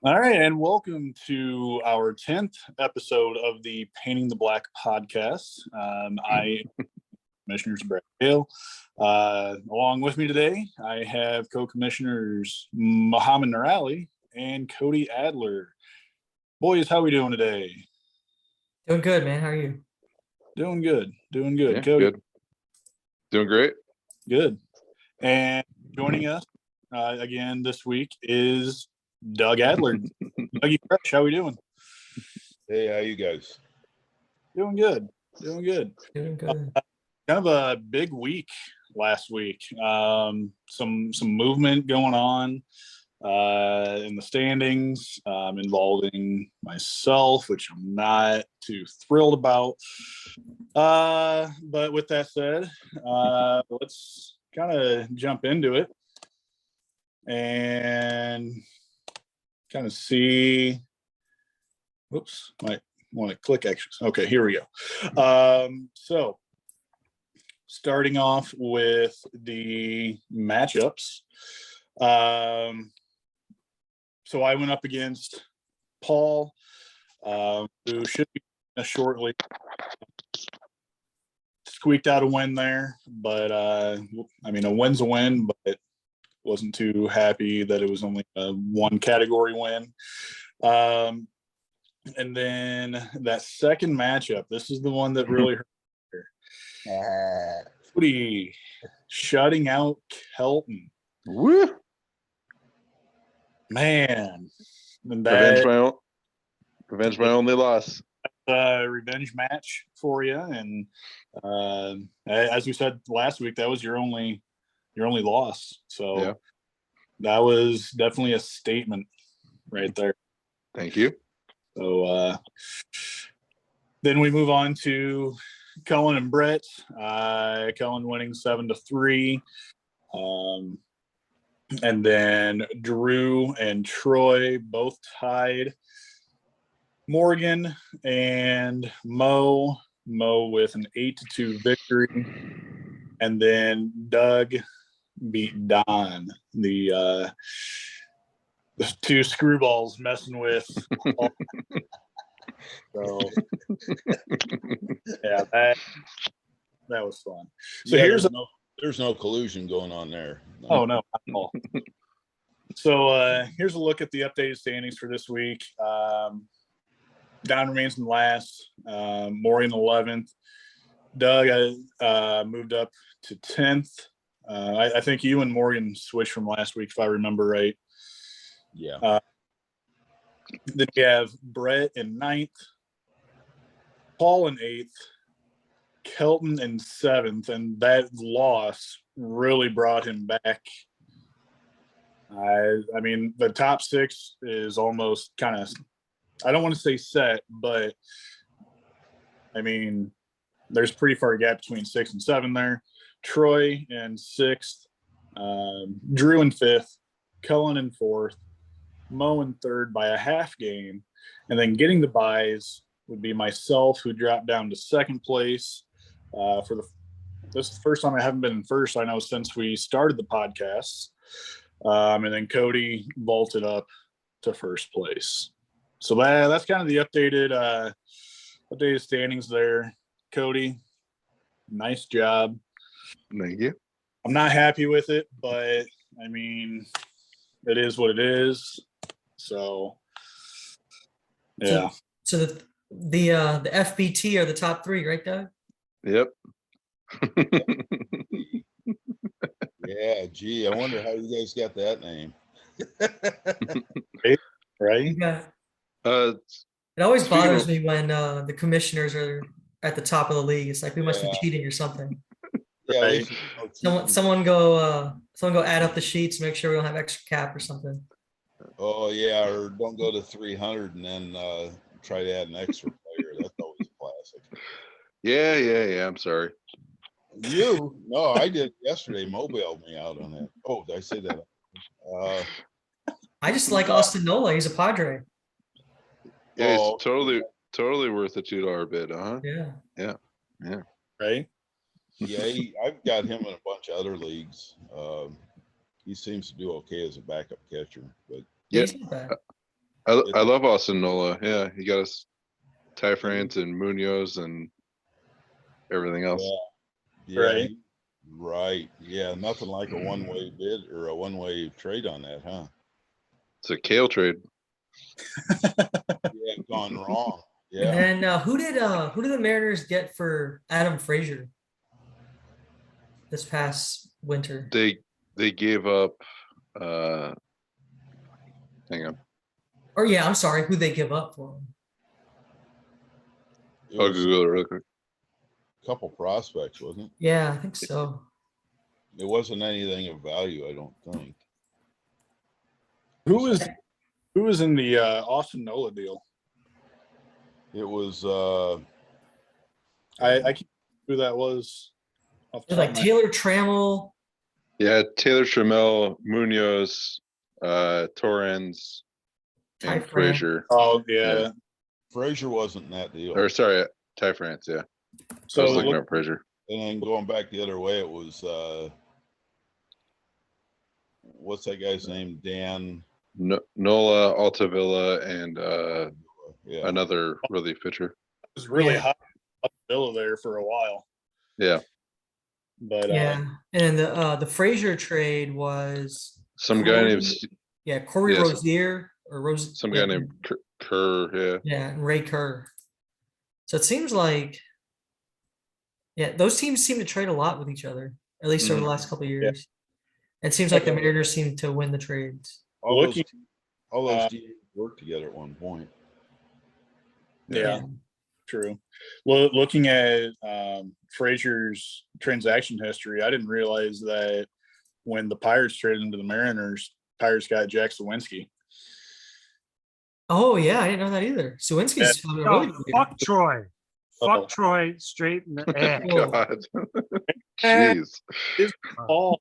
All right, and welcome to our 10th episode of the Painting the Black podcast. I am Commissioners Brad Hale. Along with me today, I have co-commissioners Muhammad Nurali and Cody Adler. Boys, how are we doing today? Doing good, man. How are you? Doing good. Yeah, Cody? good. Doing great. Good. And joining us again this week is Doug Adler. Dougie Fresh, how we doing? Hey, how you guys? Doing good. Doing good. Kind of a big week last week. Some movement going on in the standings involving myself, which I'm not too thrilled about. But with that said, let's kind of jump into it and kind of see. Whoops, might want to click extras. Okay, here we go. So starting off with the matchups. So I went up against Paul, who should be shortly. Squeaked out a win there, but I mean, a win's a win, but wasn't too happy that it was only a one category win. And then that second matchup, this is the one that really hurt. Cody shutting out Kelton. Woo! Man. And Revenge my only loss. Revenge match for you. And as we said last week, that was your only loss. So yeah. That was definitely a statement right there. Thank you. So then we move on to Cullen and Brett. Cullen winning 7-3. And then Drew and Troy both tied. Morgan and Mo with an 8-2 victory. And then Doug beat Don, the two screwballs messing with. So yeah, that was fun. So yeah, here's there's no collusion going on there. No. Oh no, not at all. So here's a look at the updated standings for this week. Don remains in last, Morgan 11th. Doug moved up to 10th. I think you and Morgan switched from last week, if I remember right. Yeah. Then we have Brett in 9th, Paul in 8th, Kelton in 7th, and that loss really brought him back. I mean, the top 6 is almost kind of, I don't want to say set, but I mean, there's pretty far gap between 6 and 7 there. Troy in 6th, Drew in 5th, Cullen in 4th, Mo in 3rd by a half game, and then getting the buys would be myself, who dropped down to 2nd place. This is the first time I haven't been in first, I know, since we started the podcast. And then Cody vaulted up to 1st place. So that's kind of the updated standings there. Cody, nice job. Thank you. I'm not happy with it, but I mean, it is what it is. So yeah. So the FBT are the top 3, right, Doug? Yep. Yeah, gee, I wonder how you guys got that name. Right? Yeah. It always bothers me when the commissioners are at the top of the league. It's like we must be Yeah. cheating or something. Yeah, Right. Someone go add up the sheets, make sure we don't have extra cap or something. Oh yeah, or don't go to 300 and then try to add an extra player. That's always a classic. Yeah. I'm sorry. You? No, I did yesterday. Mo bailed me out on that. Oh, did I say that? I just like Austin Nola. He's a Padre. Yeah, Oh, it's totally worth a $2 bid, huh? Yeah. Yeah. Right? yeah, I've got him in a bunch of other leagues. He seems to do okay as a backup catcher, but Yeah, Yeah. he's not bad. I love Austin Nola. Yeah, he got us Ty France and Munoz and everything else. Yeah, Right. right. Yeah, nothing like a one-way bid or a one-way trade on that, huh? It's a Kale trade. Yeah, gone wrong. Yeah. And then who did the Mariners get for Adam Frazier this past winter? They gave up. Hang on. Or yeah, I'm sorry, who they give up for him? It I'll was Google it real quick. a couple prospects, wasn't Yeah, I think so. it? It wasn't anything of value, I don't think. Who was in the Austin Nola deal? It was I can't remember who that was. off the It was top like of my- Taylor Trammell. Yeah, Taylor Trammell, Munoz, Torrens, Ty and France. Frazier. Oh yeah. Frazier wasn't in that deal. Or sorry, Ty France. Yeah, I So was looking look, at Frazier. And then going back the other way, it was what's that guy's name? Dan. Nola, Altavilla, and Yeah. another relief pitcher. it was really Yeah. hot up the Villa there for a while. Yeah, And But then the Frazier trade was some guy named Corey Yes. Rozier or Rose. some yeah, guy named Kerr. Yeah, Yeah, and Ray Kerr. So it seems like, those teams seem to trade a lot with each other, at least over the last couple of years. It seems like the Mariners seem to win the trades. All Looking- those teams worked together at one point. yeah, true. Well, looking at Frazier's transaction history, I didn't realize that when the Pirates traded into the Mariners, Pirates got Jack Sawinski. Oh yeah, I didn't know that either. Sawinski's having a really Yo, good year. fuck Troy. Oh. Fuck Troy straight in the ass. Whoa. God, jeez, Oh,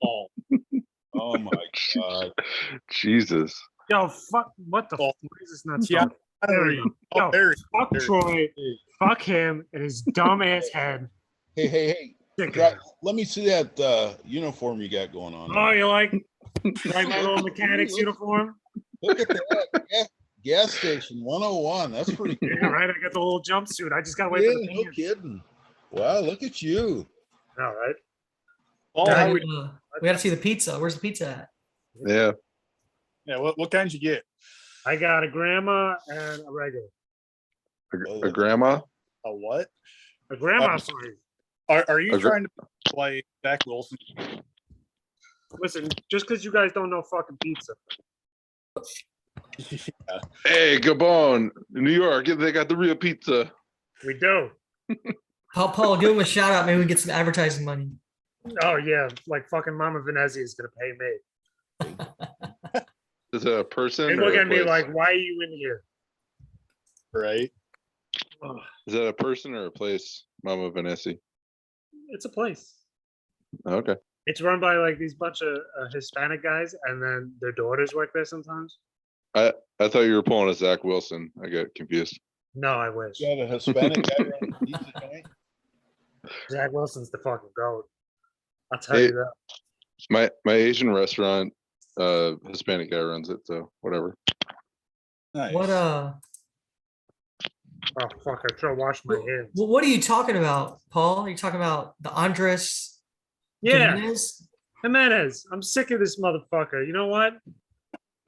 Oh my God. Jesus. Yo, fuck. What the? Oh. Why is this not yeah. starting? There we go. Yo, Very, fuck very- Troy. Fuck him and his dumb ass head. Hey. Sick of Drop, him. let me see that uniform you got going on. Oh, you like my little mechanic's uniform? Look at that. Gas station 101. That's pretty cool. Yeah, right. I got the little jumpsuit. I just gotta wait Yeah, for the no pants. kidding. Wow, look at you. All right. Oh, Yeah, how we got to see the pizza. Where's the pizza at? Yeah, yeah. What kind you get? I got a grandma and a regular. a grandma. A what? A grandma for you. Are you A gr- trying to play Zach Wilson? Listen, just because you guys don't know fucking pizza. Hey, Gabon, New York. They got the real pizza. We do. Paul, give him a shout out. Maybe we get some advertising money. Oh yeah, like fucking Mama Venezia is gonna pay me. Is it a person? They or look a at me place? like, why are you in here? Right. Is that a person or a place? Mama Vanessa. It's a place. Okay. It's run by like these bunch of Hispanic guys, and then their daughters work there sometimes. I thought you were pulling a Zach Wilson. I got confused. No, I wish. You got a Hispanic guy running the pizza joint? Zach Wilson's the fucking goat. I'll tell Hey, you that. My Asian restaurant, Hispanic guy runs it, so whatever. Nice. What Oh fuck! I should wash my hands. what are you talking about, Paul? Are you talking about the Andres Yeah, Gimenez? Jimenez. I'm sick of this motherfucker. You know what?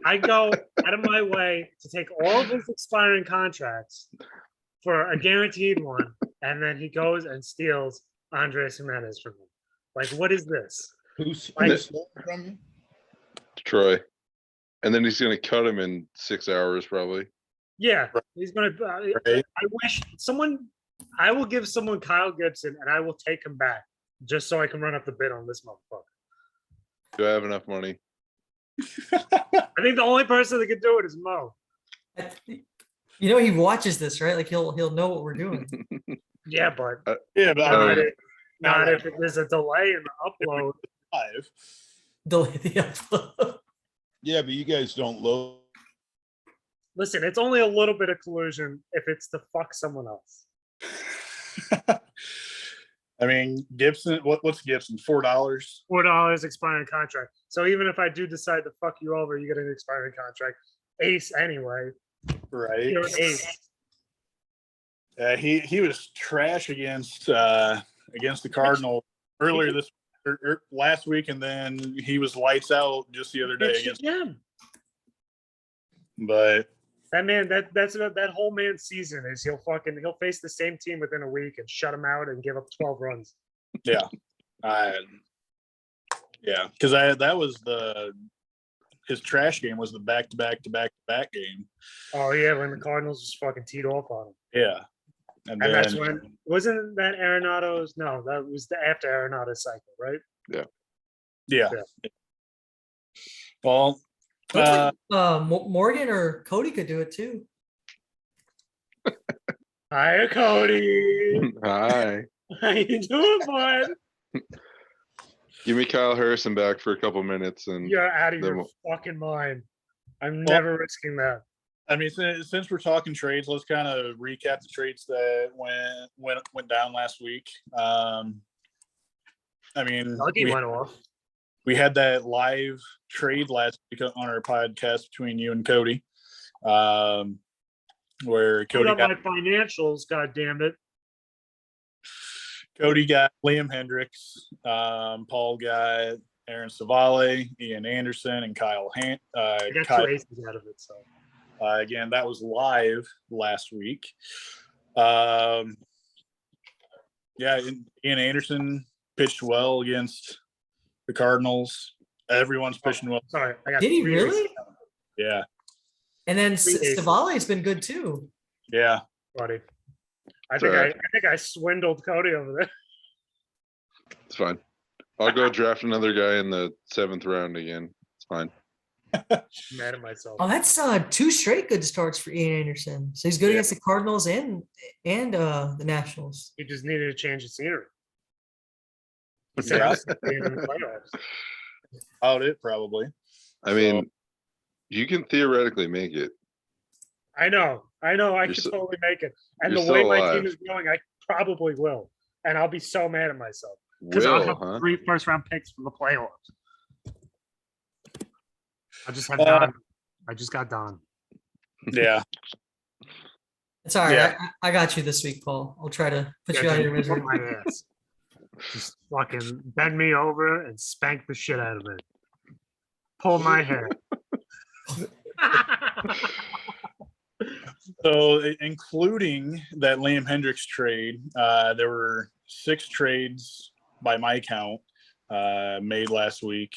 I go out of my way to take all of his expiring contracts for a guaranteed one, and then he goes and steals Andres Jimenez from me. Like, what is this? Who's Like- stole it from you? Troy. And then he's gonna cut him in 6 hours, probably. Yeah, he's gonna. Right. I wish someone. I will give someone Kyle Gibson, and I will take him back just so I can run up the bid on this motherfucker. Do I have enough money? I think the only person that can do it is Mo. You know he watches this, right? Like he'll know what we're doing. Yeah, but Yeah, but Uh, not, Uh, if, not if there's a delay in the upload. live. Delay the upload. Yeah, but you guys don't load. Listen, it's only a little bit of collusion if it's to fuck someone else. I mean, Gibson. What's Gibson? $4. $4 expiring contract. So even if I do decide to fuck you over, you get an expiring contract. Ace anyway. Right. Pure ace. He was trash against the Cardinals earlier this last week, and then he was lights out just the other day against. him. But That man, that's that whole man's season is he'll face the same team within a week and shut them out and give up 12 runs. yeah, because that was his trash game was the back-to-back game. Oh yeah, when the Cardinals just fucking teed off on him. Yeah, And that's when wasn't that Arenado's? No, that was the after Arenado cycle, right? Yeah. Well, Looks like Morgan or Cody could do it too. Hi, Cody. Hi. How you doing, bud? Give me Kyle Harrison back for a couple minutes, and You're out of then your fucking mind. I'm Well- never risking that. I mean, since we're talking trades, let's kind of recap the trades that went down last week. I mean, Dougie went off. we had that live trade last week on our podcast between you and Cody, where Put Cody up got my financials, god damn it. Liam Hendricks, Paul got Aaron Savale, Ian Anderson, and Kyle I got Kyle. two aces out of it, so Again, that was live last week. Ian Anderson pitched well against the Cardinals. Everyone's pitching well. sorry. I got Did he three really? aces, Yeah, And then Three aces. Savale's been good too. yeah. buddy. It's all right. I think I swindled Cody over there. it's fine. I'll go draft another guy in the 7th round again. It's fine. Mad at myself. Oh, that's 2 straight good starts for Ian Anderson. So he's good Yeah. against the Cardinals and the Nationals. He just needed to change the scenery. Yeah. Being in the playoffs. Out it probably. I mean, you can theoretically make it. I know. I You're could so- totally make it. And you're the way still my alive. team is going, I probably will. And I'll be so mad at myself. Because I'll Will, have huh? 3 first-round picks from the playoffs. I just have Uh, Don. I just got Don. Yeah. It's all right. Yeah. I got you this week, Paul. I'll try to put you out of your Just misery. whip my ass. Just fucking bend me over and spank the shit out of me. Pull my hair. So, including that Liam Hendricks trade, there were 6 trades by my count made last week.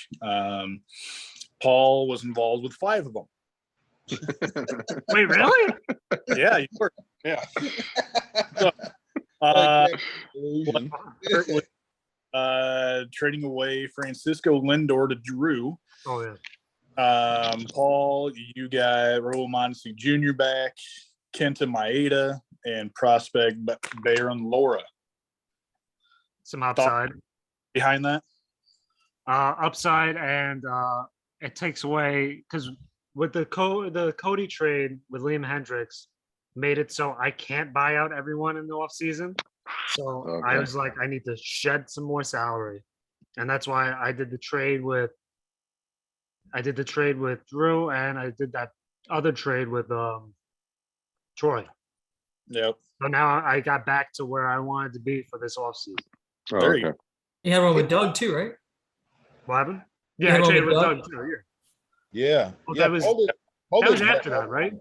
Paul was involved with 5 of them. Wait, really? Yeah, you were. Yeah. So, Illusion. Kurt was, trading away Francisco Lindor to Drew. Oh yeah. Paul, you got Raul Mondesi Jr. back, Kenta Maeda, and prospect Baron Laura. Some upside. Behind that? Upside, and it takes away because with the Cody trade with Liam Hendricks made it so I can't buy out everyone in the offseason. So I Okay. was like, I need to shed some more salary. And that's why I did the trade with Drew, and I did that other trade with Troy. Yep. So now I got back to where I wanted to be for this offseason. Oh, There you okay. You had one with Doug too, right? What happened? You Yeah, I had one traded with with Doug? Doug too. Yeah. Yeah. Well, Yeah, that was- Paul that was did after well. that, right?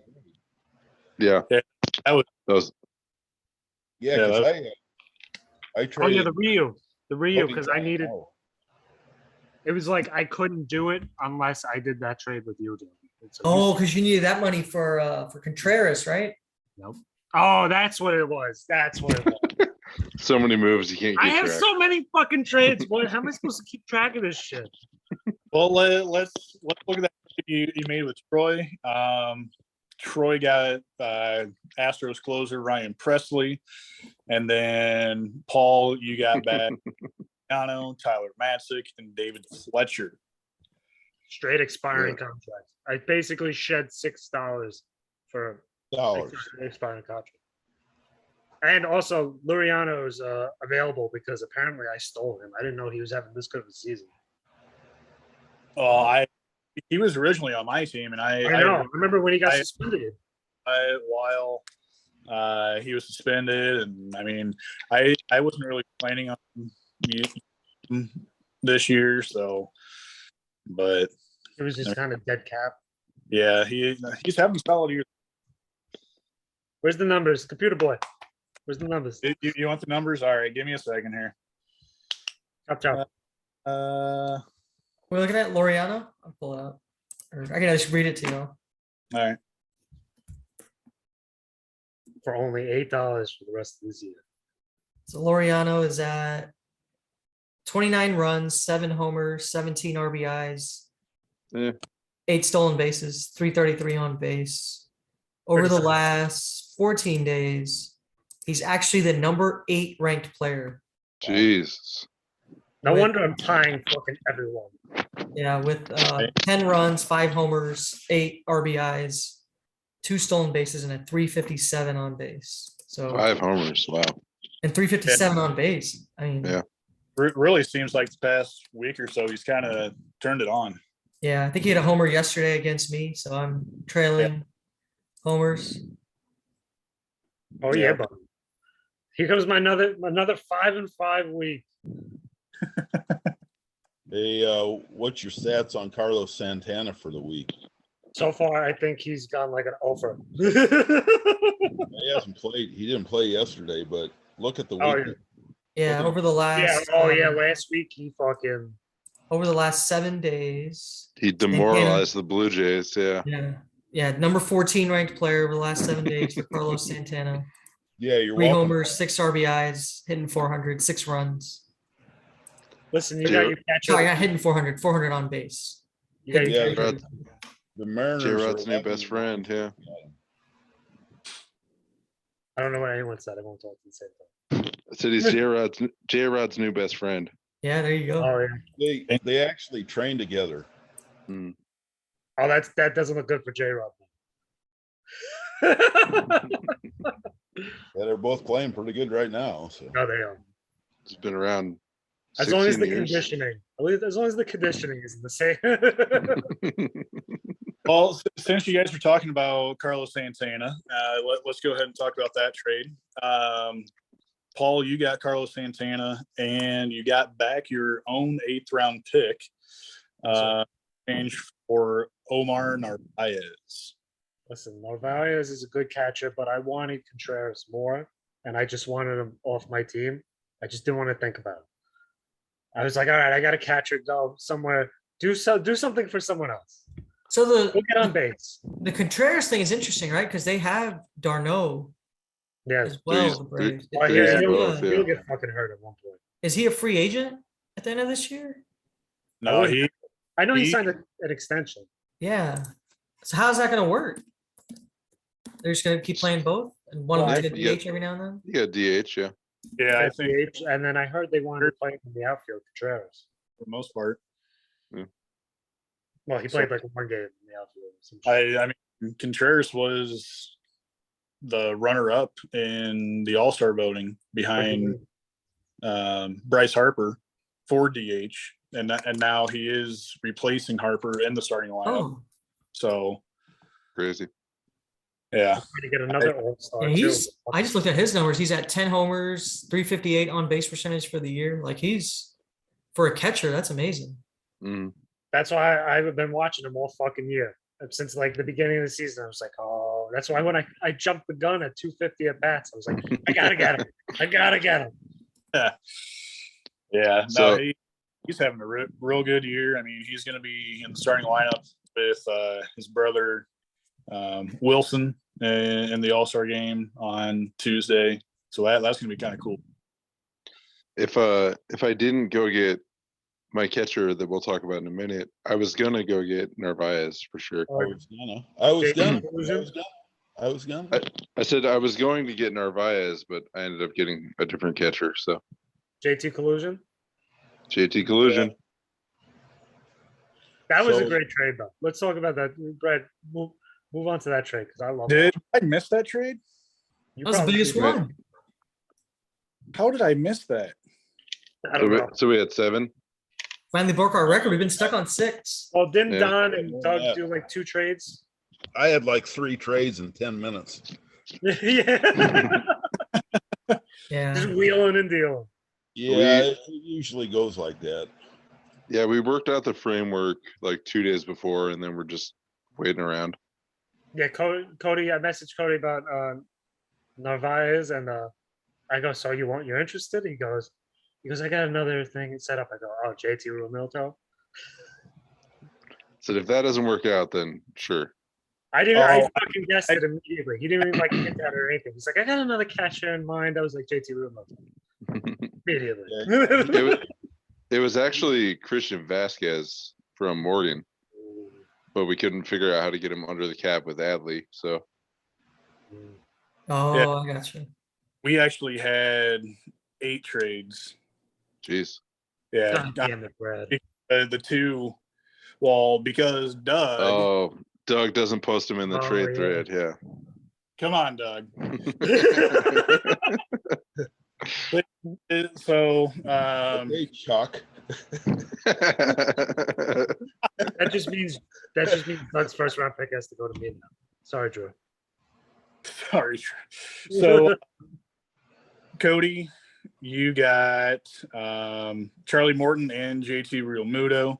Yeah. Yeah, that was- Yeah, Yeah, because I Oh traded. yeah, the Ryu Cody because I Grant. needed. Oh, It was like I couldn't do it unless I did that trade with you, Doug. And so Oh, because you needed that money for Contreras, right? Oh, that's what it was. That's what it was. So many moves you can't I keep have track. so many fucking trades, boy. How am I supposed to keep track of this shit? Well, let's look at that you made with Troy. Troy got Astros closer Ryan Presley, and then Paul, you got back Yano, Tyler Matzik, and David Fletcher. Straight expiring contracts. I basically shed $6 for dollars. an expiring contract. And also, Luriano's available because apparently I stole him. I didn't know he was having this good of a season. Oh, he was originally on my team, and I know. I remember when he got I- suspended. quiet while he was suspended, and I mean, I wasn't really planning on using this year, so but It was just kind of dead cap. yeah, he's having solid years. Where's the numbers? Computer boy. Where's the numbers? You want the numbers? All right, give me a second here. Chop. We're looking at Laureano. I'll pull it up. Or I can just read it to you. All right. For only $8 for the rest of this year. So Laureano is at 29 runs, 7 homers, 17 RBIs, Yeah. 8 stolen bases, 333 on base. Over the 37. last 14 days, he's actually the number 8 ranked player. Jesus. No Wait. wonder I'm tying fucking everyone. Yeah, with 10 runs, 5 homers, 8 RBIs, 2 stolen bases, and a 357 on base. So 5 homers. Wow. and 357 on base. I mean, Yeah. Really seems like the past week or so he's kind of turned it on. yeah, I think he had a homer yesterday against me, so I'm trailing homers. Oh Yeah. yeah, buddy. Here comes my another 5-5 week. Hey, what's your stats on Carlos Santana for the week? So far, I think he's gone like an over. He hasn't played. He didn't play yesterday, but look at the Oh, week. yeah. Yeah, over the Yeah. last Oh yeah. Last week he fucking. over the last 7 days. He demoralized the Blue Jays. Yeah. Yeah, number 14 ranked player over the last 7 days for Carlos Santana. Yeah, you're 3 welcome. homers, 6 RBIs, hitting 400, 6 runs. Listen, you Dude. got your catcher. Sorry, not hitting 400, 400 on base. You got your Yeah, catcher. The Mariners. J-Rod's are new best friend. Yeah. I don't know what anyone said. Everyone talked at the same time. I said he's J-Rod's new best friend. Yeah, there you go. Oh yeah. They actually train together. Hmm. Oh, that doesn't look good for J Rob. Yeah, they're both playing pretty good right now. So No, they are. He's been around As long as 16 the years. conditioning, as long as the conditioning isn't the same. Well, since you guys were talking about Carlos Santana, let's go ahead and talk about that trade. Paul, you got Carlos Santana, and you got back your own 8th round pick, change for Omar Narvaez. Listen, Narvaez is a good catcher, but I wanted Contreras more, and I just wanted him off my team. I just didn't want to think about it. I was like, all right, I got a catcher, go somewhere, do something for someone else. So Go get on base. the Contreras thing is interesting, right? Because they have Darno Yeah. as well. Threes- the Braves. Well, he'll, both, he'll yeah. get fucking hurt at one point. Is he a free agent at the end of this year? No, he I know he He- signed an extension. Yeah. So how's that going to work? They're just going to keep playing both, and one Well, of I- them's going to DH every now and then. You got DH. Yeah. yeah, I think DH, and then I heard they wanted to play him in the outfield, Contreras. for the most part. Well, he played like one game in the outfield. or some shit. I mean, Contreras was the runner-up in the All-Star voting behind Bryce Harper for DH, and now he is replacing Harper in the starting lineup. Oh, So Crazy. yeah, Trying to get another All-Star. yeah. too. I just looked at his numbers. He's at 10 homers, 358 on base percentage for the year. Like he's for a catcher, that's amazing. Mm. That's why I've been watching him all fucking year. Since like the beginning of the season, I was like, oh, that's why when I jumped the gun at 250 at bats, I was like, I gotta get him. I gotta get him. yeah. So- No, he's having a real good year. I mean, he's going to be in the starting lineup with his brother Wilson in the All-Star game on Tuesday. So that's going to be kind of cool. If I didn't go get my catcher that we'll talk about in a minute, I was gonna go get Narvaez for sure. I was gonna. I said I was going to get Narvaez, but I ended up getting a different catcher. So JT Collusion. JT Collusion. That was a So- great trade, though. Let's talk about that. Brad, move on to that trade because I love Did it. I miss that trade? You That was the probably biggest did. one. How did I miss that? I don't know. So we had 7. Finally broke our record. We've been stuck on 6. Well, didn't Yeah. Don and Doug Yeah. do like 2 trades? I had like 3 trades in 10 minutes. Yeah. Yeah. Just wheeling and dealing. Yeah, it usually goes like that. Yeah, we worked out the framework like 2 days before, and then we're just waiting around. Yeah, Cody, I messaged Cody about Narvaez, and I go, so you're interested? He goes, I got another thing set up. I go, oh, JT Realmuto. So if that doesn't work out, then sure. I Oh, fucking guessed it immediately. He didn't even like hint at it or anything. He's like, I got another catcher in mind. I was like, JT Realmuto. Immediately. It was actually Christian Vasquez from Morgan, but we couldn't figure out how to get him under the cap with Adley. So Oh, Yeah. I got you. We actually had 8 trades. jeez. Yeah. God damn it, Brad. The 2, well, because Doug, Oh, Doug doesn't post him in the Oh, trade yeah. thread. Yeah. come on, Doug. So, Hey, Chuck. That just means Doug's first round pick has to go to me now. Sorry, Drew. sorry. So, Cody, you got Charlie Morton and JT Realmuto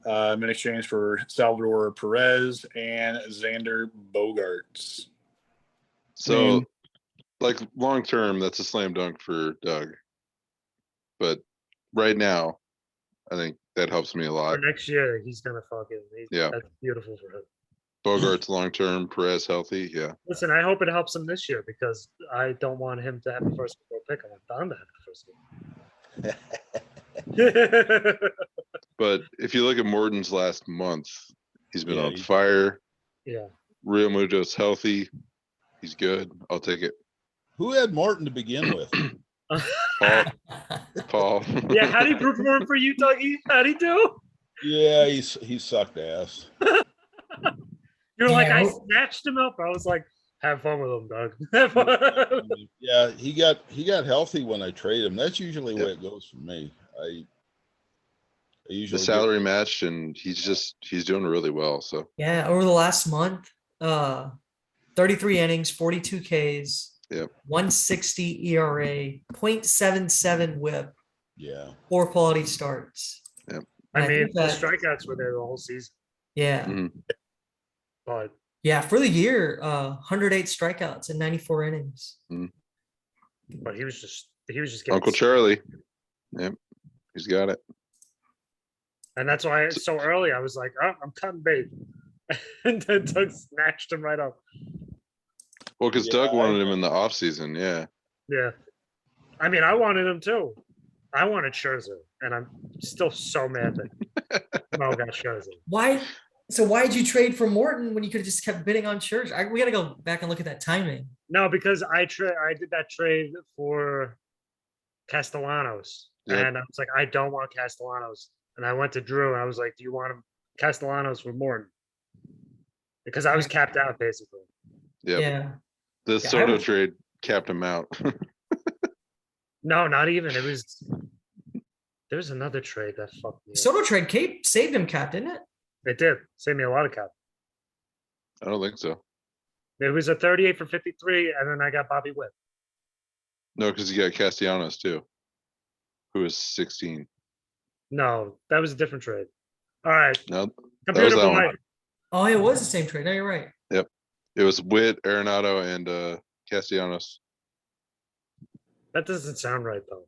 in exchange for Salvador Perez and Xander Bogaerts. So, like long term, that's a slam dunk for Doug. But right now, I think that helps me a For lot. next year, he's gonna fucking. Yeah. That's beautiful for him. Bogart's long term, Perez healthy. Yeah. Listen, I hope it helps him this year because I don't want him to have the first overall pick. I want Don to have the first pick. But if you look at Morton's last month, he's been Yeah, on he's- fire. Yeah. Real Mujo's healthy. He's good. I'll take it. Who had Morton to begin with? Paul. Yeah. How do you perform for you, Dougie? How'd he do? Yeah, he sucked ass. You're like, Yeah, I well- snatched him up. I was like, have fun with him, Doug. Have fun. Yeah, he got healthy when I trade him. That's usually the way it goes for me. I The usually salary matched, and he's doing really well. So Yeah, over the last month, 33 innings, 42 Ks, Yep. 160 ERA, 0.77 WHIP, yeah. 4 quality starts. I I mean, think the that- strikeouts were there the whole season, Yeah, Mhm. but yeah, for the year, 108 strikeouts in 94 innings. he was just getting Uncle Charlie. Yep. He's got it. and that's why so early I was like, oh, I'm cutting bait, and then Doug snatched him right up. Well, because Yeah, Doug wanted him in the offseason. Yeah. Yeah, I mean, I wanted him too. I wanted Scherzer, and I'm still so mad that Mo got Scherzer. Why? So why did you trade for Morton when you could have just kept bidding on Scherzer? We got to go back and look at that timing. No, because I did that trade for Castellanos, Yep. and I was like, I don't want Castellanos, and I went to Drew, and I was like, do you want him Castellanos for Morton? Because I was capped out basically. Yep. Yeah. The Yeah, I Soto was- trade capped him out. No, not even. There's another trade that fucked me up. Soto trade Cape saved him, cap, didn't it? It did save me a lot of cap. I don't think so. It was a 38 for 53, and then I got Bobby Witt. No, because you got Castellanos too, who is 16. No, that was a different trade. All right, No, computer that boy. one. Oh, it was the same trade. No, you're right. it was Witt, Arenado, and Castellanos. That doesn't sound right though.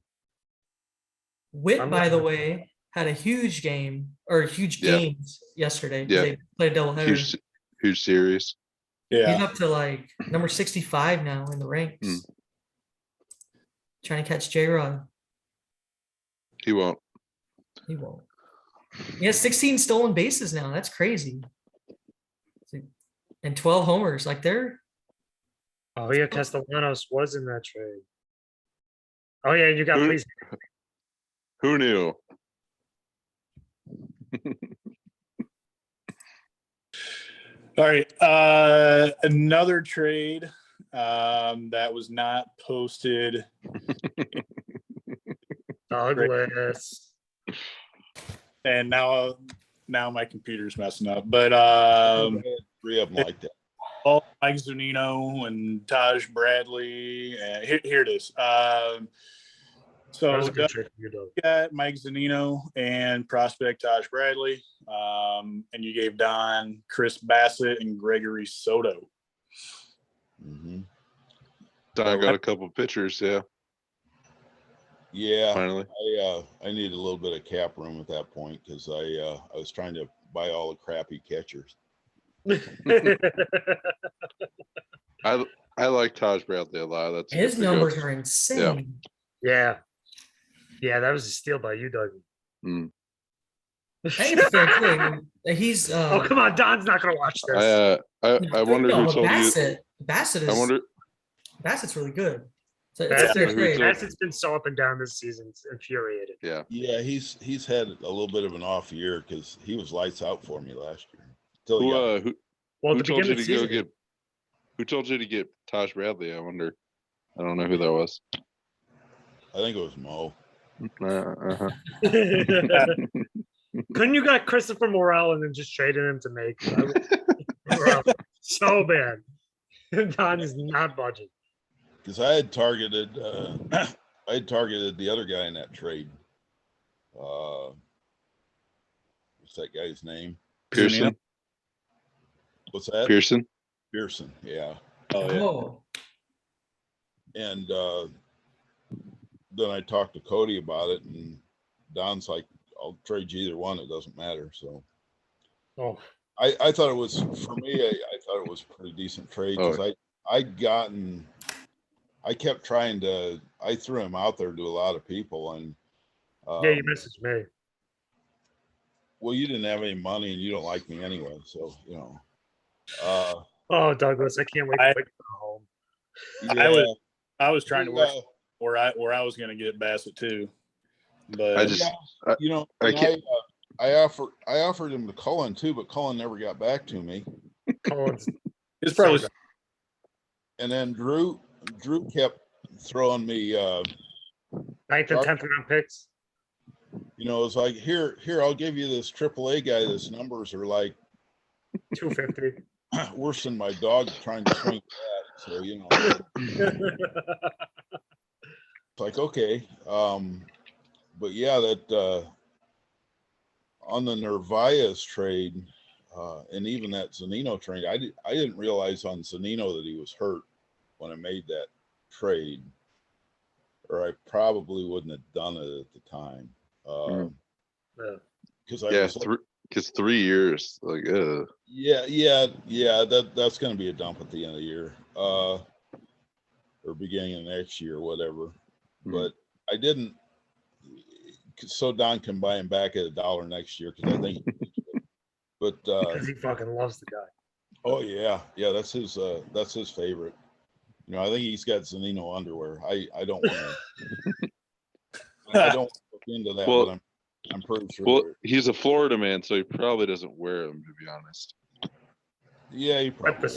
Witt, I'm by not- the way, had a huge game or huge Yeah. games yesterday. 'Cause Yeah. They played a doubleheader. Huge series. He's Yeah. up to like number 65 now in the ranks. Trying to catch J-Rod. He won't. He won't. He has 16 stolen bases now. That's crazy. And 12 homers. Like they're Oh yeah, Castellanos was in that trade. Oh yeah, you got Who- please. Who knew? All right. Another trade that was not posted. Douglas. And now my computer's messing up. But 3 of them like that. All Mike Zunino and Taj Bradley. And here it is. That So was a good Doug trade for you, Doug. got Mike Zunino and prospect Taj Bradley. And you gave Don Chris Bassett and Gregory Soto. Mm-hmm. Don got a couple pitchers, yeah. Yeah, Finally. I need a little bit of cap room at that point because I was trying to buy all the crappy catchers. I like Taj Bradley a lot. That's a His good pickup. numbers are insane. Yeah. Yeah, that was a steal by you, Doug. Mm. I think it's a fair trade. He's Oh, come on. Don's not going to watch this. I wonder who but told Bassett, you. Bassett is I wonder. Bassett's really good. So it's a fair Bassett, trade. Bassett's been so up and down this season. It's infuriated. Yeah. Yeah, he's had a little bit of an off year because he was lights out for me last year. Till he got- Well, Who at the told you beginning to of the go season, get? Who told you to get Taj Bradley? I wonder. I don't know who that was. I think it was Mo. Uh-huh. couldn't you got Christopher Morel and then just traded him to make Morel so bad? Don is not budging. Because I had targeted the other guy in that trade. What's that guy's name? Pearson. What's that? Pearson. Pearson, yeah. Oh, yeah. Oh, And then I talked to Cody about it, and Don's like, "I'll trade you either one. It doesn't matter." So Oh, I thought it was, for me, I thought it was a pretty decent trade because I kept trying to, I threw him out there to a lot of people, and yeah, you messaged me. well, you didn't have any money and you don't like me anyway, so Oh, Douglas, I can't wait to go home. yeah, I was trying to work where I was going to get Bassett too, but I just. you know, I and can't- I offered him to Cullen too, but Cullen never got back to me. Collins, it's probably so And then Drew kept throwing me, 9th and 10th round picks. you know, it's like, here, I'll give you this AAA guy. His numbers are like 250. worse than my dog trying to swing bat. So, you know, it's like, okay. But yeah, that on the Narvaez trade, and even that Zunino trade, I didn't realize on Zunino that he was hurt when I made that trade, or I probably wouldn't have done it at the time. Because I Yeah, was like, because 3 years, like, yeah, that's going to be a dump at the end of the year, or beginning of next year, whatever. But I didn't, so Don can buy him back at $1 next year because I think. But Because he fucking loves the guy. oh yeah, that's his favorite. You know, I think he's got Zunino underwear. I don't want to. I don't look into that, Well- but I'm pretty sure. well, he's a Florida man, so he probably doesn't wear them, to be honest. Yeah, he But probably the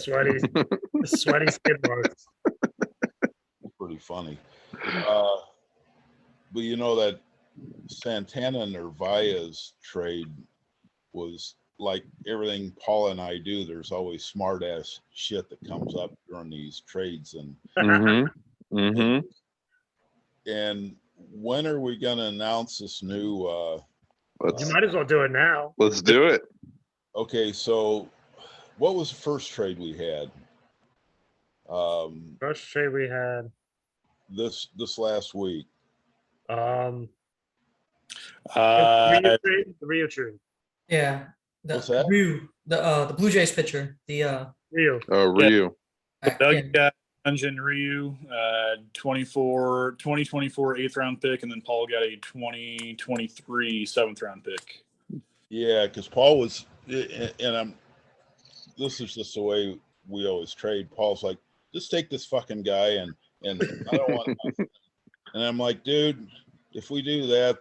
sweaty skid marks. pretty funny. But you know that Santana Narvaez trade was like everything Paul and I do. There's always smart ass shit that comes up during these trades, and and when are we gonna announce this new? You might as well do it now. Let's do it. Okay, so what was the first trade we had? First trade we had. This last week. The Rio trade. yeah. What's that? The Blue Jays pitcher. The Rio. Ryu. Doug yeah. got Dungeon Ryu, 2024 8th round pick, and then Paul got a 2023 7th round pick. Yeah, because Paul was, and this is just the way we always trade. Paul's like, just take this fucking guy, and I don't want nothing. And I'm like, dude, if we do that,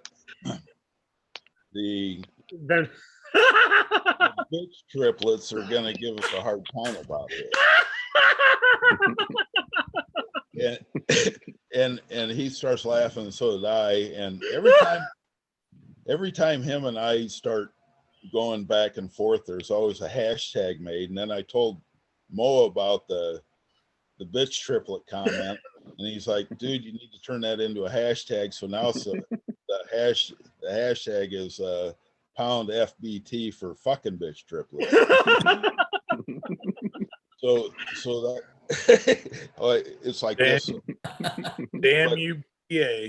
the Then bitch triplets are gonna give us a hard time about it. And he starts laughing, and so did I. And every time him and I start going back and forth, there's always a hashtag made. And then I told Mo about the bitch triplet comment, and he's like, dude, you need to turn that into a hashtag. So now the hashtag is pound FBT for fucking bitch triplet. So that it's like Damn. this. Damn you, PA.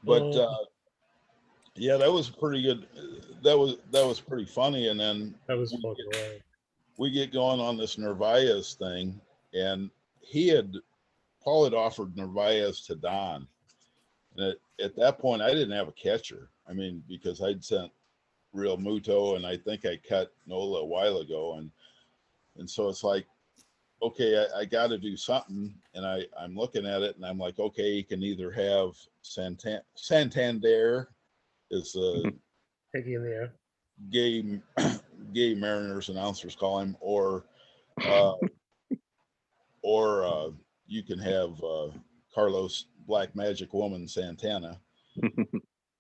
But yeah, that was pretty good. That was pretty funny. And then That was fucking right. we get going on this Narvaez thing, and Paul had offered Narvaez to Don. And at that point, I didn't have a catcher. I mean, because I'd sent Real Muto, and I think I cut Nola a while ago, and so it's like, okay, I got to do something. And I'm looking at it, and I'm like, okay, you can either have Santander is the Piggy in the air. gay Mariners announcers call him, or you can have Carlos Black Magic Woman Santana.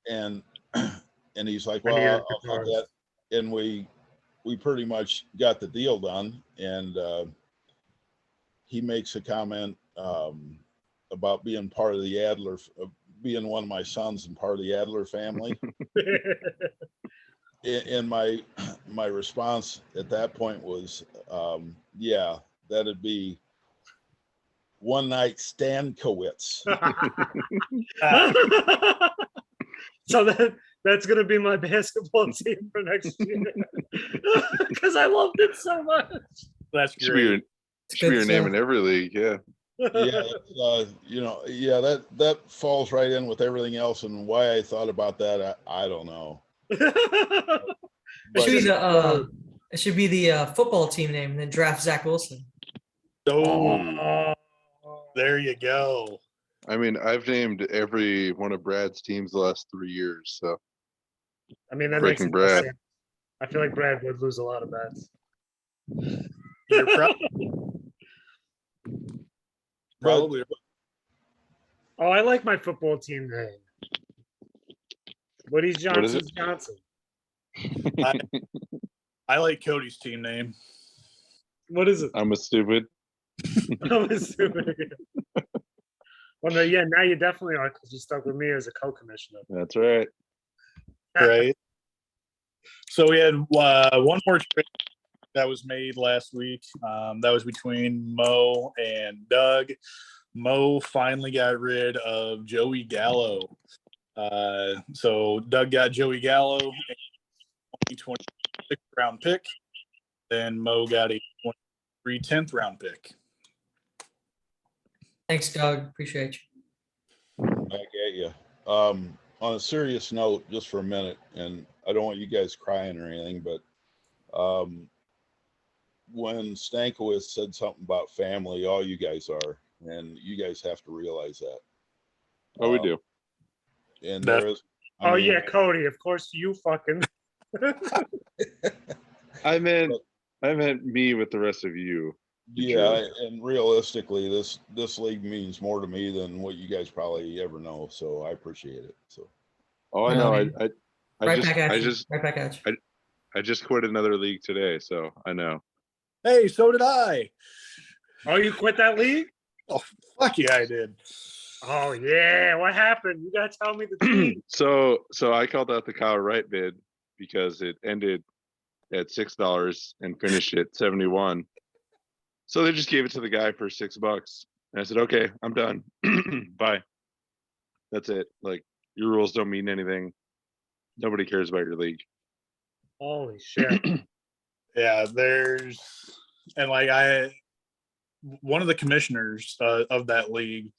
and he's like, well, I'll cut that. And we pretty much got the deal done. And he makes a comment about being part of the Adler, being one of my sons and part of the Adler family. And my response at that point was, yeah, that'd be one night Stankowitz. So that's gonna be my basketball team for next year because I loved it so much. That's Should be great. your name in every league. Yeah. Yeah, that falls right in with everything else. And why I thought about that, I don't know. It should be the football team name, and then draft Zach Wilson. Oh, there you go. I mean, I've named every one of Brad's teams the last 3 years. So I mean, that Breaking makes Brad. sense. I feel like Brad would lose a lot of bets. You're probably Oh, I like my football team name. Woody's What is Johnson. I like Cody's team name. What is it? I'm a stupid. I'm assuming. Well, no, yeah, now you definitely are because you stuck with me as a co-commissioner. That's right. Right. So we had one more trade that was made last week. That was between Mo and Doug. Mo finally got rid of Joey Gallo. So Doug got Joey Gallo, a 2026 round pick. Then Mo got a 23 10th round pick. Thanks, Doug. Appreciate you. I get you. On a serious note, just for a minute, and I don't want you guys crying or anything, but when Stankiewicz said something about family, all you guys are, and you guys have to realize that. Oh, we do. And there is. Yeah, Cody. Of course, you fucking. I meant me with the rest of you. Yeah, and realistically, this league means more to me than what you guys probably ever know. So I appreciate it. So. Oh, I know. Right back at you. I just quit another league today, so I know. Hey, so did I. Oh, you quit that league? Oh, fuck yeah, I did. Oh yeah, what happened? You gotta tell me the truth. So I called out the Kyle Wright bid because it ended at $6 and finished at 71. So they just gave it to the guy for $6. And I said, okay, I'm done. Bye. That's it. Like, your rules don't mean anything. Nobody cares about your league. Holy shit. Yeah, one of the commissioners of that league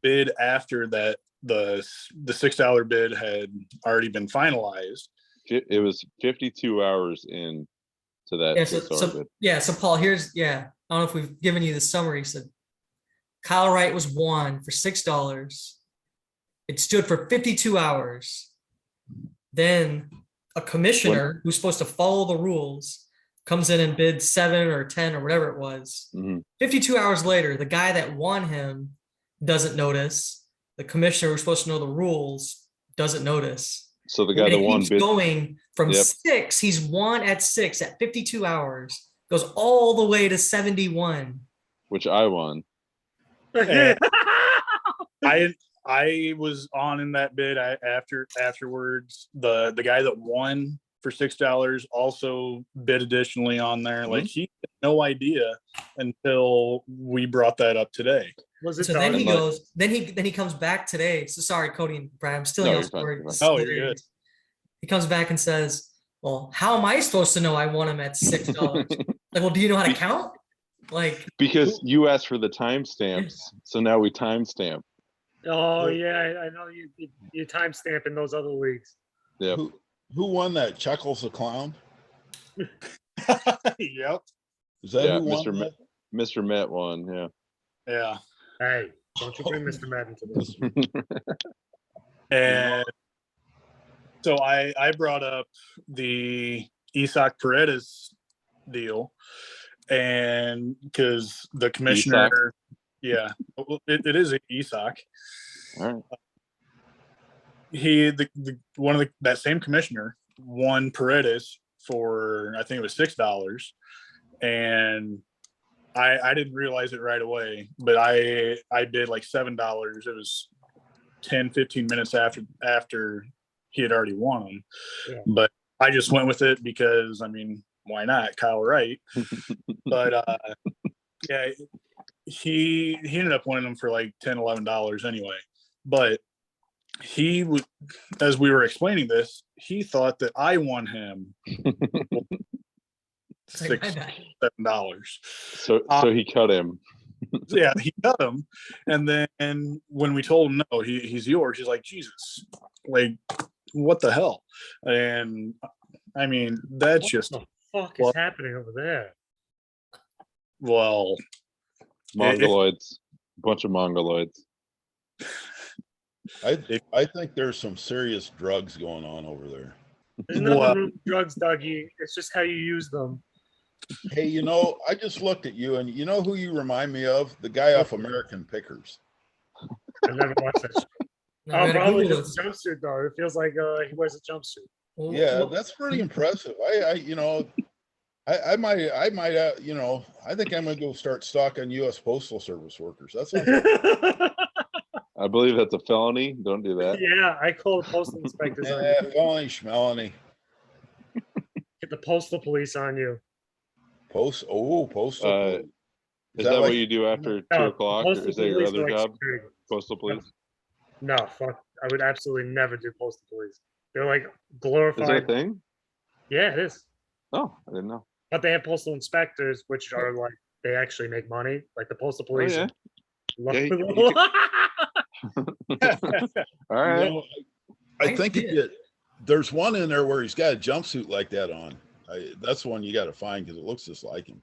bid after that the $6 bid had already been finalized. It was 52 hours in to that $6 bid. So Paul, I don't know if we've given you the summary. So Kyle Wright was won for $6. It stood for 52 hours. Then a commissioner who's supposed to follow the rules comes in and bids 7 or 10 or whatever it was. 52 hours later, the guy that won him doesn't notice. The commissioner who's supposed to know the rules doesn't notice. So the guy And that it won keeps bid. going from Yep. 6. He's won at 6 at 52 hours. Goes all the way to 71. Which I won. And I was on in that bid. Afterwards, the guy that won for $6 also bid additionally on there. Like he had no idea until we brought that up today. Was it So then he done? goes, then he comes back today. So sorry, Cody and Brad, I'm stealing No, your you're fine, story. you're fine. This is Oh, you're hilarious. good. He comes back and says, well, how am I supposed to know I won him at $6? Like, well, do you know how to count? Like, Because you asked for the timestamps, so now we timestamp. Oh yeah, I know you time stamping those other leagues. Yep. Who won that? Chuckles the Clown? Yep. Is that Yeah, who won that? Mr. Met won. Yeah. Yeah. Hey, don't you bring Mr. Madden to this? And so I brought up the Isak Paredes deal, and because the commissioner, yeah, it is Isak. All right. That same commissioner won Paredes for, I think it was $6, and I didn't realize it right away, but I bid like $7. It was 10-15 minutes after he had already won them. Yeah. But I just went with it because, I mean, why not? Kyle Wright. But yeah, he ended up winning them for like $10-11 anyway. But he would, as we were explaining this, he thought that I won him $6-7. So he cut him. Yeah, he cut him, and then when we told him no, he's yours, he's like, Jesus, like, what the hell? And I mean, that's just What the fuck is happening over there? Well, Mongoloids, a bunch of mongoloids. I think there's some serious drugs going on over there. There's nothing wrong with drugs, Dougie. It's just how you use them. Hey, you know, I just looked at you, and you know who you remind me of? The guy off American Pickers. I've never watched that show. No, I gotta Probably Google just this. a jumpsuit though. It feels like he wears a jumpsuit. Well, Yeah, well, that's pretty impressive. I might, you know, I think I'm gonna go start stalking U.S. Postal Service workers. That's I believe that's a felony. Don't do that. Yeah, I call the postal inspectors on you. felony schmelony. Get the postal police on you. Postal. Is that that like- what you do after 2 o'clock, or postal is that your police other are like job? security. Postal police. No, fuck. I would absolutely never do postal police. They're like Is that a glorified. thing? Yeah, it is. Oh, I didn't know. But they have postal inspectors, which are like they actually make money. Like the postal police. yeah. Love Yeah, them. All right. You know, I think there's one in there where he's got a jumpsuit like that on. That's the one you got to find because it looks just like him.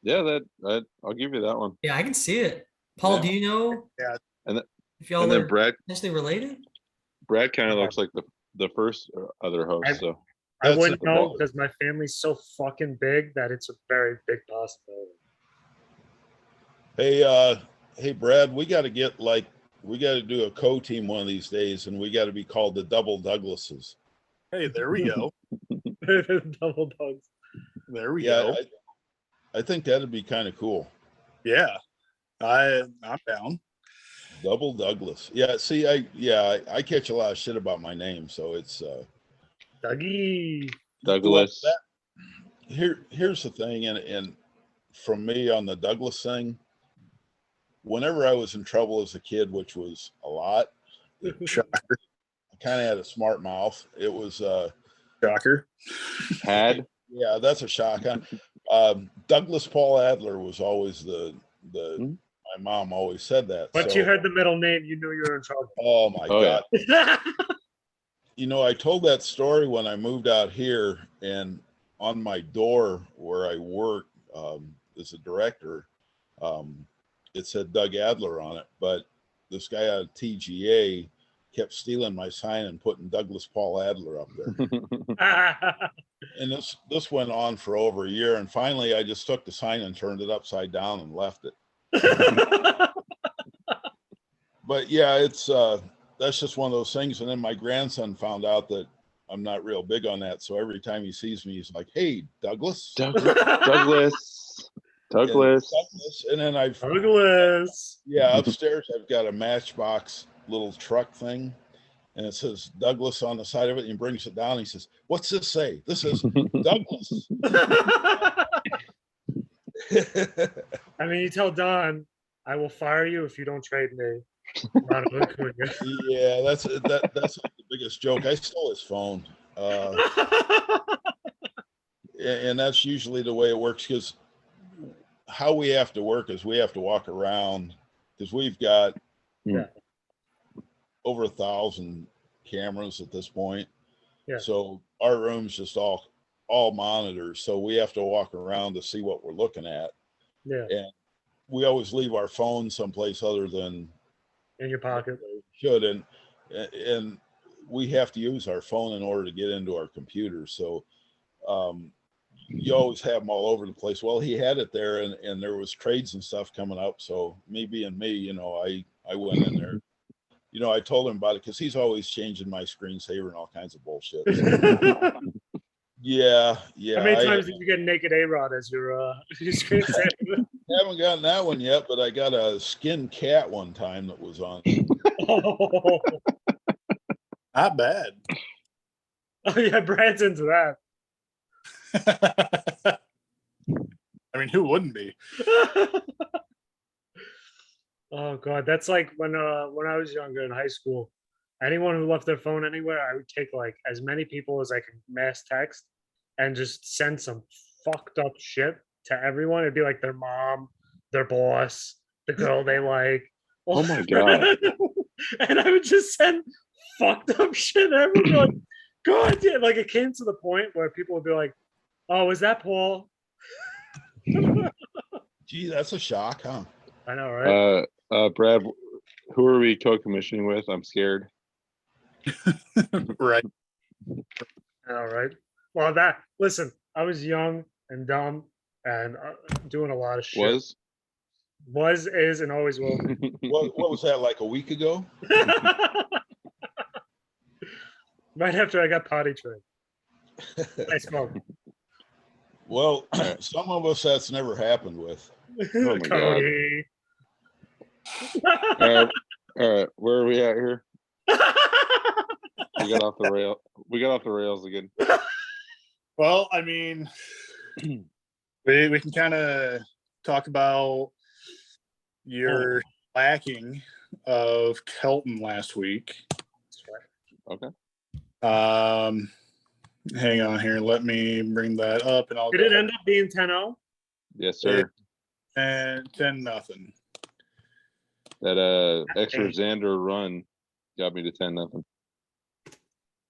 Yeah, I'll give you that one. yeah, I can see it. Paul, Yeah. do you know? Yeah. If y'all And then are Brad potentially related? kind of looks like the first other host. So I That's wouldn't it. know because my family's so fucking big that it's a very big possibility. Hey, Brad, we got to do a co-team one of these days, and we got to be called the Double Douglases. hey, there we go. Double dogs. There we Yeah, go. I think that'd be kind of cool. Yeah, I'm down. Double Douglas. Yeah, see, I catch a lot of shit about my name, so it's Dougie. Douglas. Here's the thing, and from me on the Douglas thing, whenever I was in trouble as a kid, which was a lot, Shocker. I kind of had a smart mouth. It was Shocker. Had yeah, that's a shock. Douglas Paul Adler was always the my mom always said that. Once so, you heard the middle name, you knew you were in trouble. oh my Oh, God. yeah. You know, I told that story when I moved out here, and on my door where I work as a director, it said Doug Adler on it, but this guy out of TGA kept stealing my sign and putting Douglas Paul Adler up there. And this went on for over a year, and finally I just took the sign and turned it upside down and left it. But yeah, it's that's just one of those things. And then my grandson found out that I'm not real big on that. So every time he sees me, he's like, "Hey, Douglas." Douglas. And then Douglas. upstairs I've got a Matchbox little truck thing, and it says Douglas on the side of it. And he brings it down. And he says, "What's this say?" This is Douglas. I mean, you tell Don, I will fire you if you don't trade me. Yeah, that's like the biggest joke. I stole his phone, and that's usually the way it works. Because how we have to work is we have to walk around, because we've got over 1,000 cameras at this point. Yeah. So our room's just all monitors, so we have to walk around to see what we're looking at. Yeah. And we always leave our phone someplace other than in your pocket. Should, and we have to use our phone in order to get into our computer. So you always have them all over the place. Well, he had it there, and there was trades and stuff coming up. So me being me, I went in there. I told him about it because he's always changing my screensaver and all kinds of bullshit. So, yeah. How many times did you get naked A-Rod as your screensaver? Haven't gotten that one yet, but I got a skinned cat one time that was on. Oh. Not bad. Oh yeah, Brad's into that. I mean, who wouldn't be? Oh god, that's like when I was younger in high school. Anyone who left their phone anywhere, I would take like as many people as I could mass text and just send some fucked up shit to everyone. It'd be like their mom, their boss, the girl they like. Oh my god. And I would just send fucked up shit. Everyone would be like, God damn. Like it came to the point where people would be like, oh, is that Paul? Gee, that's a shock, huh? I know, right? Brad, who are we co-commissioning with? I'm scared. Right. All right. Well, listen, I was young and dumb and doing a lot of shit. Was, is, and always will. What was that, like a week ago? Right after I got potty trained. I smoked. Well, some of us that's never happened with. Oh my Cody. God. All right, where are we at here? We got off the rails again. Well, I mean, we can kind of talk about your lacking of Kelton last week. Okay. Hang on here. Let me bring that up, and I'll. Did it end up being 10-0? Yes, sir. And 10-0. That extra Xander run got me to 10-0.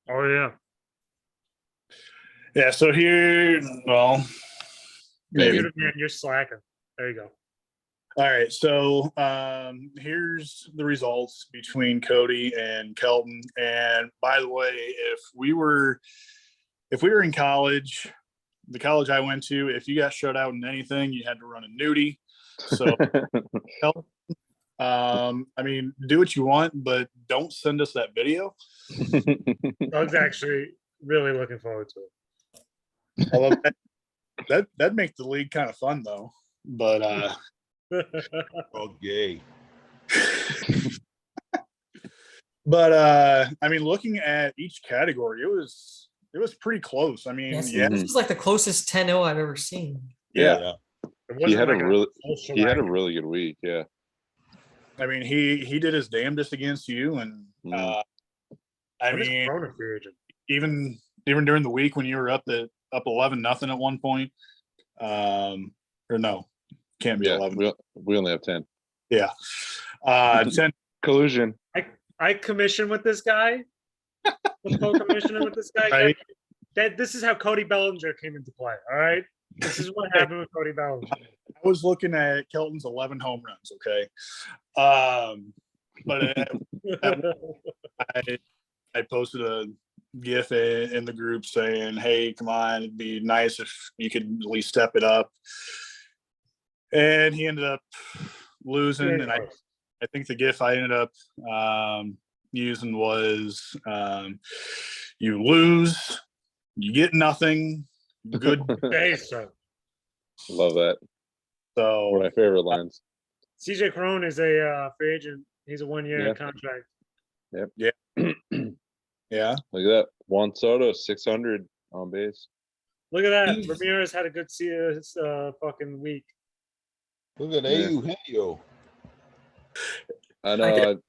Oh yeah. Yeah. So here, well, maybe. Man, you're slacking. There you go. All right. So here's the results between Cody and Kelton. And by the way, if we were in college, the college I went to, if you got shut out in anything, you had to run a nudie. So, I mean, do what you want, but don't send us that video. Doug's actually really looking forward to it. I love that'd make the league kind of fun though. But Oh, gay. But I mean, looking at each category, it was pretty close. I mean, Yes, yeah, this is like the closest 10-0 I've ever seen. yeah. He had a really good week. Yeah. I mean, he did his damnedest against you, and I mean, even during the week when you were up 11-0 at one point, or no, can't be 11. We only have 10. Yeah, 10 collusion. I commissioned with this guy. Was co-commissioning with this guy. Right. This is how Cody Bellinger came into play. All right, this is what happened with Cody Bellinger. I was looking at Kelton's 11 home runs. Okay, but I posted a GIF in the group saying, "Hey, come on, it'd be nice if you could at least step it up." And he ended up losing, and I think the GIF I ended up using was you lose, you get nothing. Good Day, so Love that. One of So my favorite lines. CJ Crone is a free agent. He's a 1-year Yeah. contract. yeah, Look at that. Juan Soto, 600 on base. Look at that. He's- Ramirez had a good fucking week. Look at Yeah. Eugenio. I I know.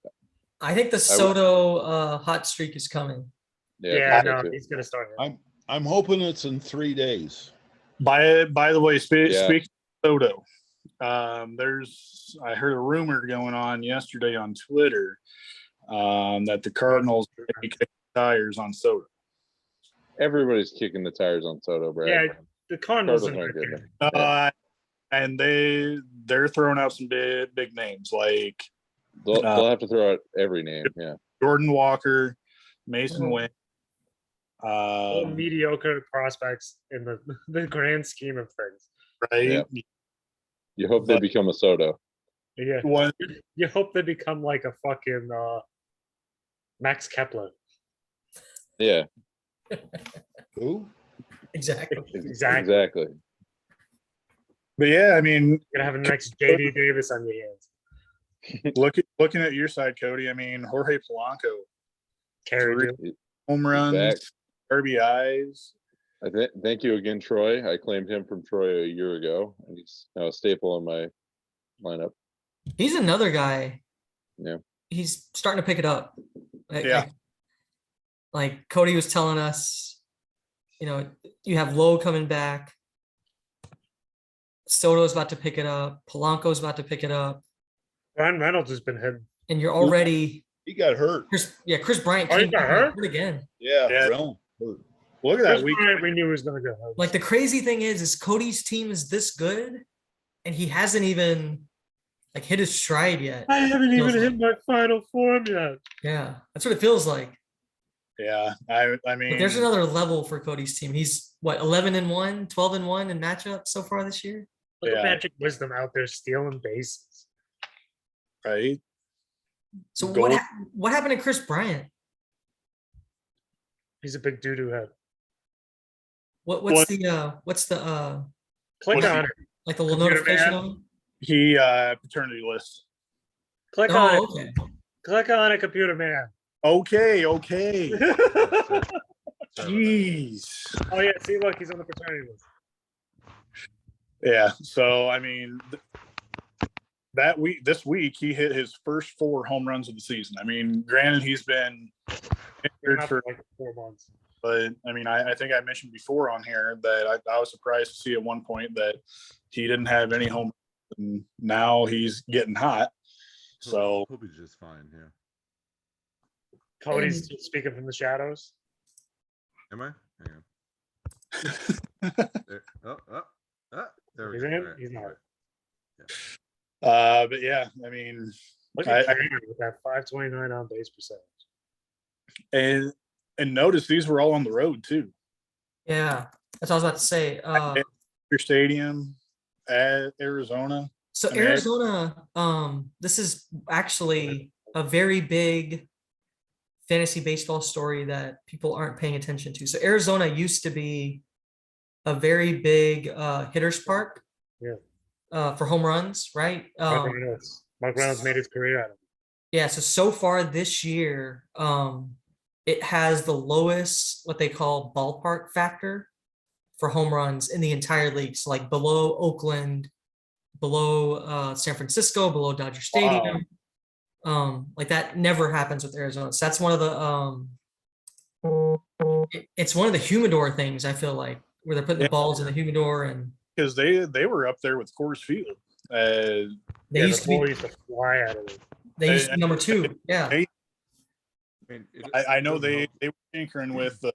I think the Soto hot streak is coming. Yeah, I think so no, too. he's gonna start it. I'm hoping it's in 3 days. by the way, Yeah. speaking of Soto, I heard a rumor going on yesterday on Twitter that the Cardinals may kick tires on Soto. Everybody's kicking the tires on Soto, Brad. Yeah, the Cardinals Cardinals are aren't good. good. Yeah. And they're throwing out some big names like They'll have to throw out every name. Yeah. Jordan Walker, Mason Oh. Wynn. All mediocre prospects in the grand scheme of things. Right. Yeah. You hope they But- become a Soto. Yeah, One, you hope they become like a fucking Max Kepler. Yeah. Who? Exactly. Exactly. but yeah, I mean, You're gonna have a next JD Davis on your hands. looking at your side, Cody. I mean, Jorge Polanco, Carry Three. dude. home back. runs, RBIs. Thank you again, Troy. I claimed him from Troy a year ago, and he's now a staple in my lineup. He's another guy. Yeah. He's starting to pick it up. Yeah. Like Cody was telling us, you have Lowe coming back. Soto's about to pick it up. Polanco's about to pick it up. Ryan Reynolds has been hit. And you're already He got hurt. Chris Bryant Oh, he came got back hurt? again. Yeah. Yeah. Reynolds hurt. Look at that Chris week. Bryant, we knew he was gonna go hurt. Like the crazy thing is Cody's team is this good, and he hasn't even hit his stride yet. I haven't even Feels hit my final form yet. Yeah, that's what it feels like. Yeah, I But mean, there's another level for Cody's team. He's 11-1, 12-1 in matchups so far this year. Look Yeah. at Patrick Wisdom out there stealing bases. right. So Gold- what happened to Chris Bryant? He's a big doo-doo head. What's What- the Click What's on he- it. like the little Computer notification man. on him? He paternity list. Click on Oh, it. okay. Click on it, computer man. Okay. oh Jeez. yeah, see, look, he's on the paternity list. Yeah. So I mean, this week, he hit his first 4 home runs of the season. I mean, granted, he's been injured Not for, like 4 months. but I mean, I think I mentioned before on here that I was surprised to see at one point that he didn't have any home runs, and now he's getting hot. So he'll be just fine. Yeah. Cody's speaking from the shadows. Am I? Hang on. There we He's go. in? All right, He's not. all right. but yeah, I mean, Look at I- Kramer with that 529 on base percentage. and notice these were all on the road too. Yeah, that's what I was about to say. Your stadium at Arizona. So I mean, Arizona, this is actually a very big fantasy baseball story that people aren't paying attention to. So Arizona used to be a very big hitters park. Yeah. For home runs, right? Mark Reynolds made his career out of it. Yeah, so far this year, it has the lowest what they call ballpark factor for home runs in the entire league. So like below Oakland, below San Francisco, below Dodger Stadium. Like that never happens with Arizona. So that's one of the it's one of the humidor things, I feel like, where they're putting the balls in the humidor, and Because they were up there with Coors Field. they Yeah, used the to be ball used to fly out of it. they used to be number 2. Yeah. They- I mean, I know they were tinkering with the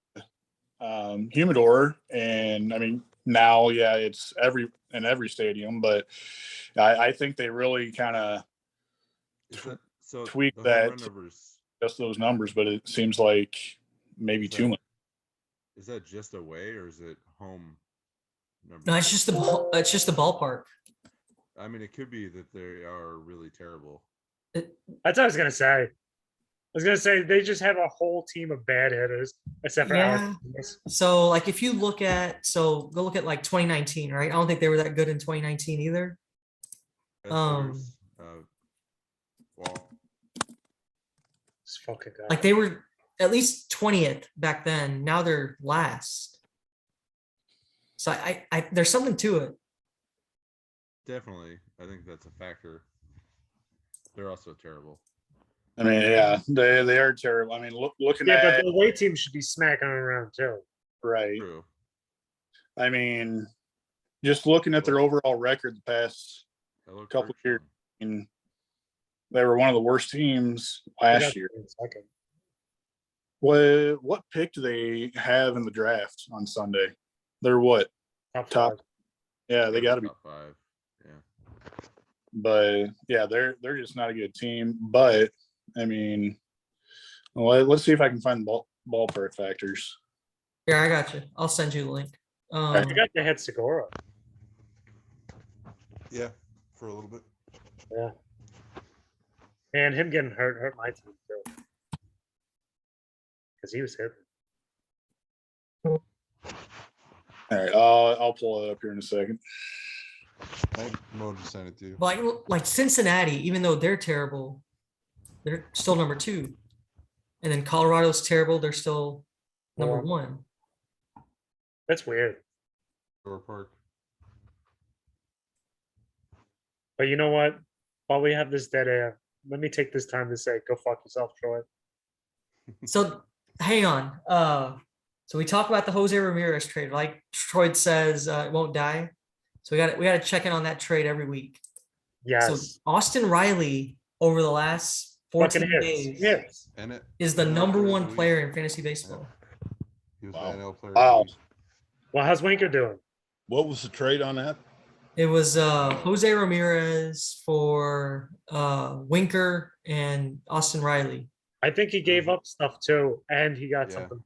humidor, and I mean now, yeah, it's in every stadium, but I think they really kind of so tweak the home that run numbers, just those numbers, but it seems like maybe Is too that- much. is that just away or is it home numbers? No, it's just the ballpark. I mean, it could be that they are really terrible. That's what I was gonna say. was gonna say they just have a whole team of bad hitters, except for Yeah. Alex Thomas. So like if you look at go look at like 2019, right? I don't think they were that good in 2019 either. That's well, This fucking guy. Like they were at least 20th back then. Now they're last. So I there's something to it. definitely. I think that's a factor. They're also terrible. I mean, yeah, they are terrible. I mean, looking Yeah, but at the away team should be smacking them around too. right. True. I mean, just looking at their overall record the past That looked couple pretty years, strong. I mean, they were one of the worst teams They last got year. in second. What pick do they have in the draft on Sunday? They're what? Top Top. five. Yeah, they got to be. Top 5. Yeah. But yeah, they're just not a good team. But I mean, let's see if I can find ballpark factors. Yeah, I got you. I'll send you the link. I forgot they had Segura. Yeah, for a little bit. Yeah. And him getting hurt my team too. Because he was hit. All right, I'll pull it up here in a second. I Mo just sent it to you. like Cincinnati, even though they're terrible, they're still number 2. And then Colorado's terrible, they're still number Yeah. 1. That's weird. Door Park. But you know what? While we have this dead air, let me take this time to say, go fuck yourself, Troy. So hang on. So we talk about the Jose Ramirez trade. Like Troy says, it won't die. So we got to check in on that trade every week. Yes. So Austin Riley over the last 14 Fucking hits. days Hits. And it is the NL number player of 1 the week. player in fantasy baseball. He was Wow. the NL player. Wow. Of the week. Well, how's Winker doing? What was the trade on that? It was Jose Ramirez for Winker and Austin Riley. I think he gave up stuff too, and he got Yeah. something.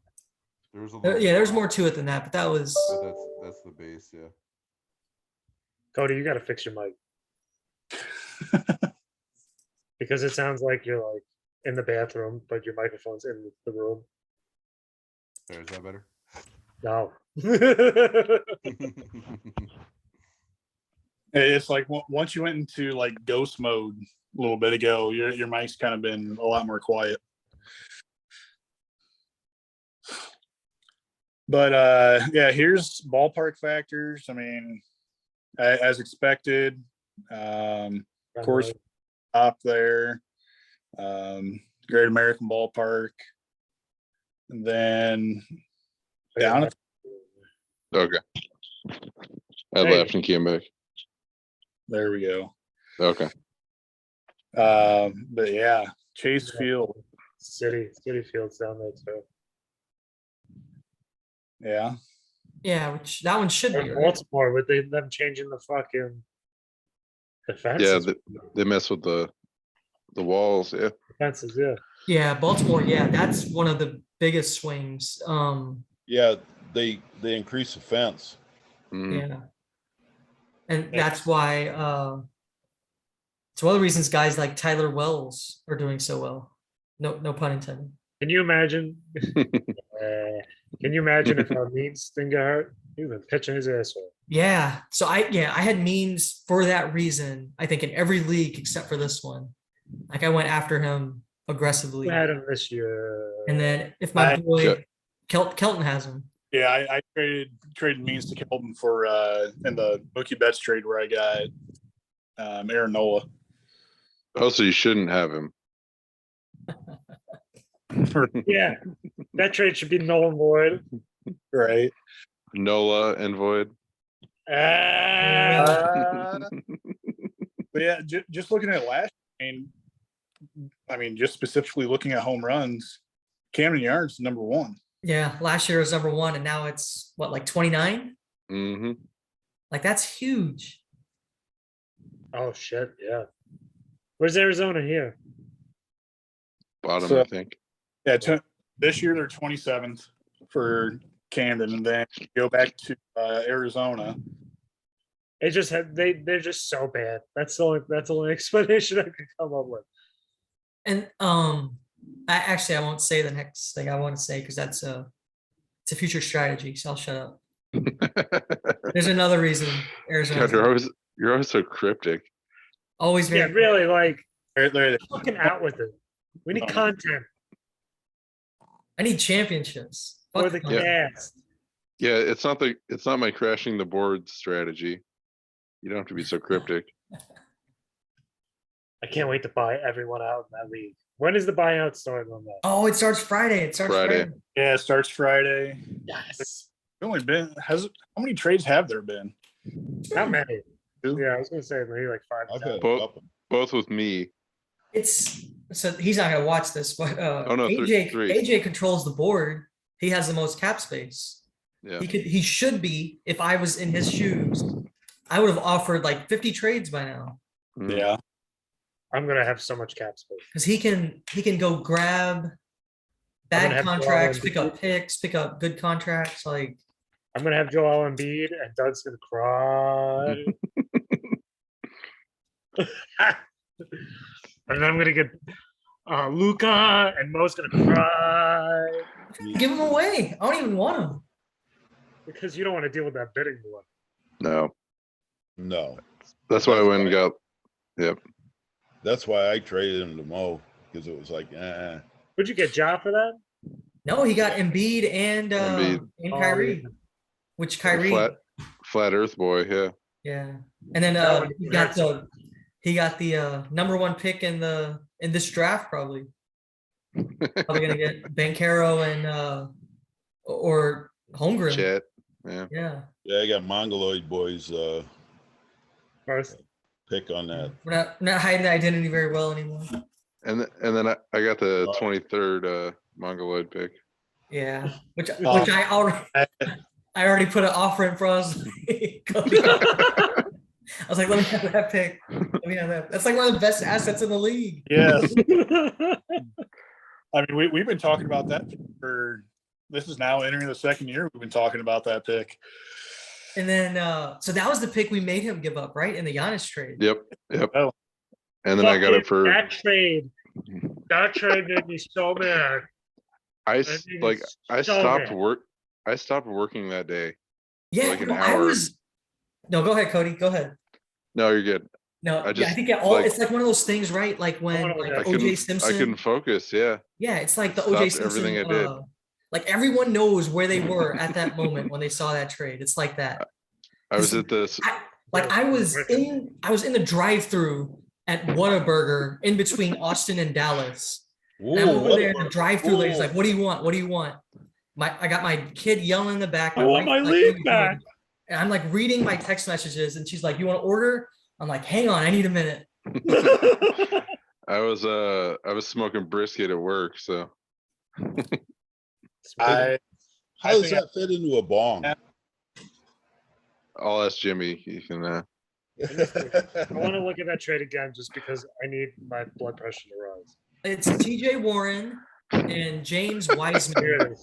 There was a little Yeah, there's bit, more to it than that, but that was But that's the base, yeah. Cody, you got to fix your mic because it sounds like you're like in the bathroom, but your microphone's in the room. There, is that better? No. It's like once you went into like ghost mode a little bit ago, your mic's kind of been a lot more quiet. But yeah, here's ballpark factors. I mean, as expected, of course, top there, Great American Ballpark, and then down at Okay. I Hey. left and came back. there we go. Okay. But yeah, Chase Field, City Field's down there too. yeah. yeah, which that one should be And right. Baltimore with them changing the fucking Yeah, defenses. they mess with the walls. Yeah. Defenses, yeah. Yeah, Baltimore. Yeah, that's one of the biggest swings. Yeah, they increased the fence. Mhm. Yeah, and that's why. It's one of the reasons guys like Tyler Wells are doing so well. No pun intended. Can you imagine? Can you imagine if our Means thing got hurt? He's been pitching his ass off. Yeah. So I had memes for that reason. I think in every league except for this one. Like I went after him aggressively. Who had him this year? And then if my I- boy Kelton has him. Yeah, I traded means to Kelton for in the Mookie Betts trade where I got Aaron Nola. Also, you shouldn't have him. Yeah, that trade should be null and void. Right. Nola and Void. Ah, But yeah, just looking at last, I mean, just specifically looking at home runs, Camden Yards number 1. Yeah, last year was number 1, and now it's what, like 29? Mm-hmm. Like that's huge. oh shit, yeah. Where's Arizona here? Bottom, So- I think. Yeah, this year they're 27th for Camden, and then you go back to Arizona. They just had they're just so bad. That's the only explanation I could come up with. And I won't say the next thing I want to say because it's a future strategy. So I'll shut up. There's another reason Arizona. God, you're always so cryptic. Always Yeah, very really, like They're fucking out with it. We need content I need championships. for Fuck the content. cast. Yeah, it's not my crashing the board strategy. You don't have to be so cryptic. I can't wait to buy everyone out in that league. When is the buyout starting on that? Oh, it starts Friday. It starts Friday. Friday. Yeah, it starts Friday. Yes. Only been how many trades have there been? Not many. Two? Yeah, I was gonna say maybe like 5 to I've 10. had a Both- couple. Both with me. It's so he's not gonna watch this, but Oh, no, AJ three. AJ controls the board. He has the most cap space. Yeah. He should be. If I was in his shoes, I would have offered like 50 trades by now. Mm. Yeah. I'm gonna have so much cap space. Because he can go grab gonna bad have contracts, Joel pick up picks, pick up good contracts. Like I'm gonna have Joel Embiid and Doug's gonna cry. And then I'm gonna get Luca and Mo's gonna cry give him away. I don't even want him. because you don't want to deal with that bidding war. No, No, that's why I went and got. Yep. that's why I traded him to Mo because it was like, Would you get Ja for that? No, he got Embiid and Embiid. and Oh, Kyrie, yeah. which Kyrie, Flat Earth boy. Yeah. yeah, and then That one he got hurts. the number one pick in this draft probably. Probably gonna get Bankero and or Holmgren. Chet. Yeah. Yeah, yeah, I got Mongoloid boys First, pick on that. we're not hiding the identity very well anymore. And then I got the 23rd Mongoloid pick. Yeah, which I already put an offer in for us. I was like, let me have that pick. Let me have that. That's like one of the best assets in the league. Yes. I mean, we've been talking about that for. This is now entering the second year. We've been talking about that pick. And then, so that was the pick we made him give up, right? In the Giannis trade. Yep. Oh. And then I got it for. that trade. That trade made me so mad. I so stopped working that day. Yeah, Like an no, I hour. was. No, go ahead, Cody. Go ahead. No, you're good. No, I I just, think it's like one of those things, right? Like when wanna like look the at OJ I Simpson. couldn't focus. Yeah. Yeah, it's like the Stopped OJ Simpson. everything I did. Like everyone knows where they were at that moment when they saw that trade. It's like that. I was at this. I was in the drive-through at Whataburger in between Austin and Dallas. And I'm over there in the drive-through. Lady's like, "What do you want? What do you want?" I got my kid yelling in the back. I want wife's my like, league "What are you back." doing?" And I'm like reading my text messages, and she's like, "You want to order?" I'm like, "Hang on, I need a minute." I was smoking brisket at work, so I How does that fit into a bong? I'll ask Jimmy. He can. I want to look at that trade again just because I need my blood pressure to rise. It's TJ Warren and James Here Wiseman. it is.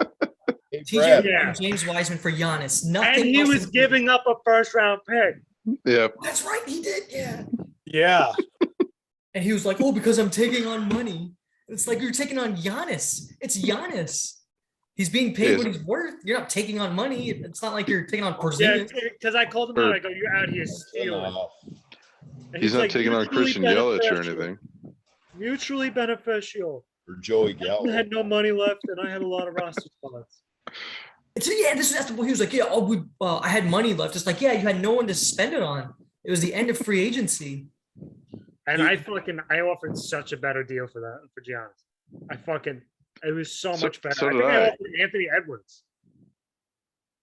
Hey, TJ Brad, Yeah. and James Wiseman for Giannis. Nothing. And he else was is- giving up a first round pick. Yep. That's right, he did. Yeah. yeah. And he was like, "Oh, because I'm taking on money." It's like you're taking on Giannis. It's Giannis. He's being paid what he's worth. You're not taking on money. It's not like you're taking on Yeah, Porzingis. because I called him out. I go, "You're out here stealing." enough. And He's not like, taking on "Mutually Christian Yelich or beneficial. anything. Mutually beneficial. For Joey I Gallo. had no money left, and I had a lot of roster spots. So yeah, that's what he was like. Yeah, I had money left. It's like, yeah, you had no one to spend it on. It was the end of free agency. And I offered such a better deal for Giannis. It was so much better. so I did think I I. offered Anthony Edwards.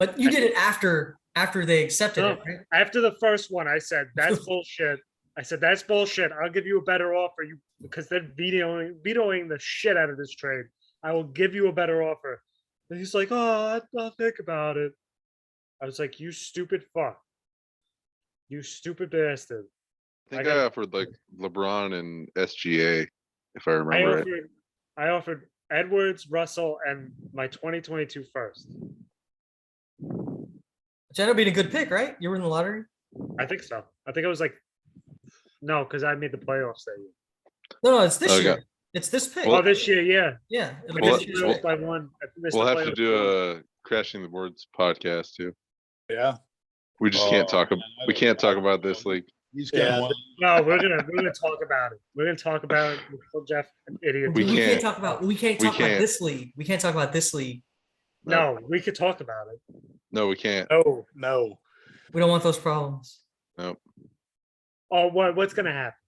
But you did it after they accepted No, it, right? after the first one, I said, "That's bullshit." I said, "That's bullshit. I'll give you a better offer. Because they're vetoing the shit out of this trade. I will give you a better offer." And he's like, "Oh, I'll think about it." I was like, "You stupid fuck. You stupid bastard." I think I I got- offered like LeBron and SGA, if I remember right. I offered Edwards, Russell, and my 2022 first. Which ended up being a good pick, right? You were in the lottery. I think so. I think it was like, no, because I made the playoffs that year. No, it's this Okay. year. It's this pick. Oh, this year, yeah. Yeah, it'll I be Well, this missed year's the pick. playoffs by one. I missed We'll the have to playoffs do by one. a Crashing the Boards podcast too. Yeah. We just can't talk. man, I We don't- can't I talk don't about know. this league. He's gonna Yeah, want. No, we're gonna talk about it. We're gonna talk about it. We'll call Jeff an idiot. We We can't can't. talk about. We can't We talk about can't. this league. We can't talk about this league. No, we could talk about it. No, we can't. No. We don't want those problems. No. Oh, what's gonna happen?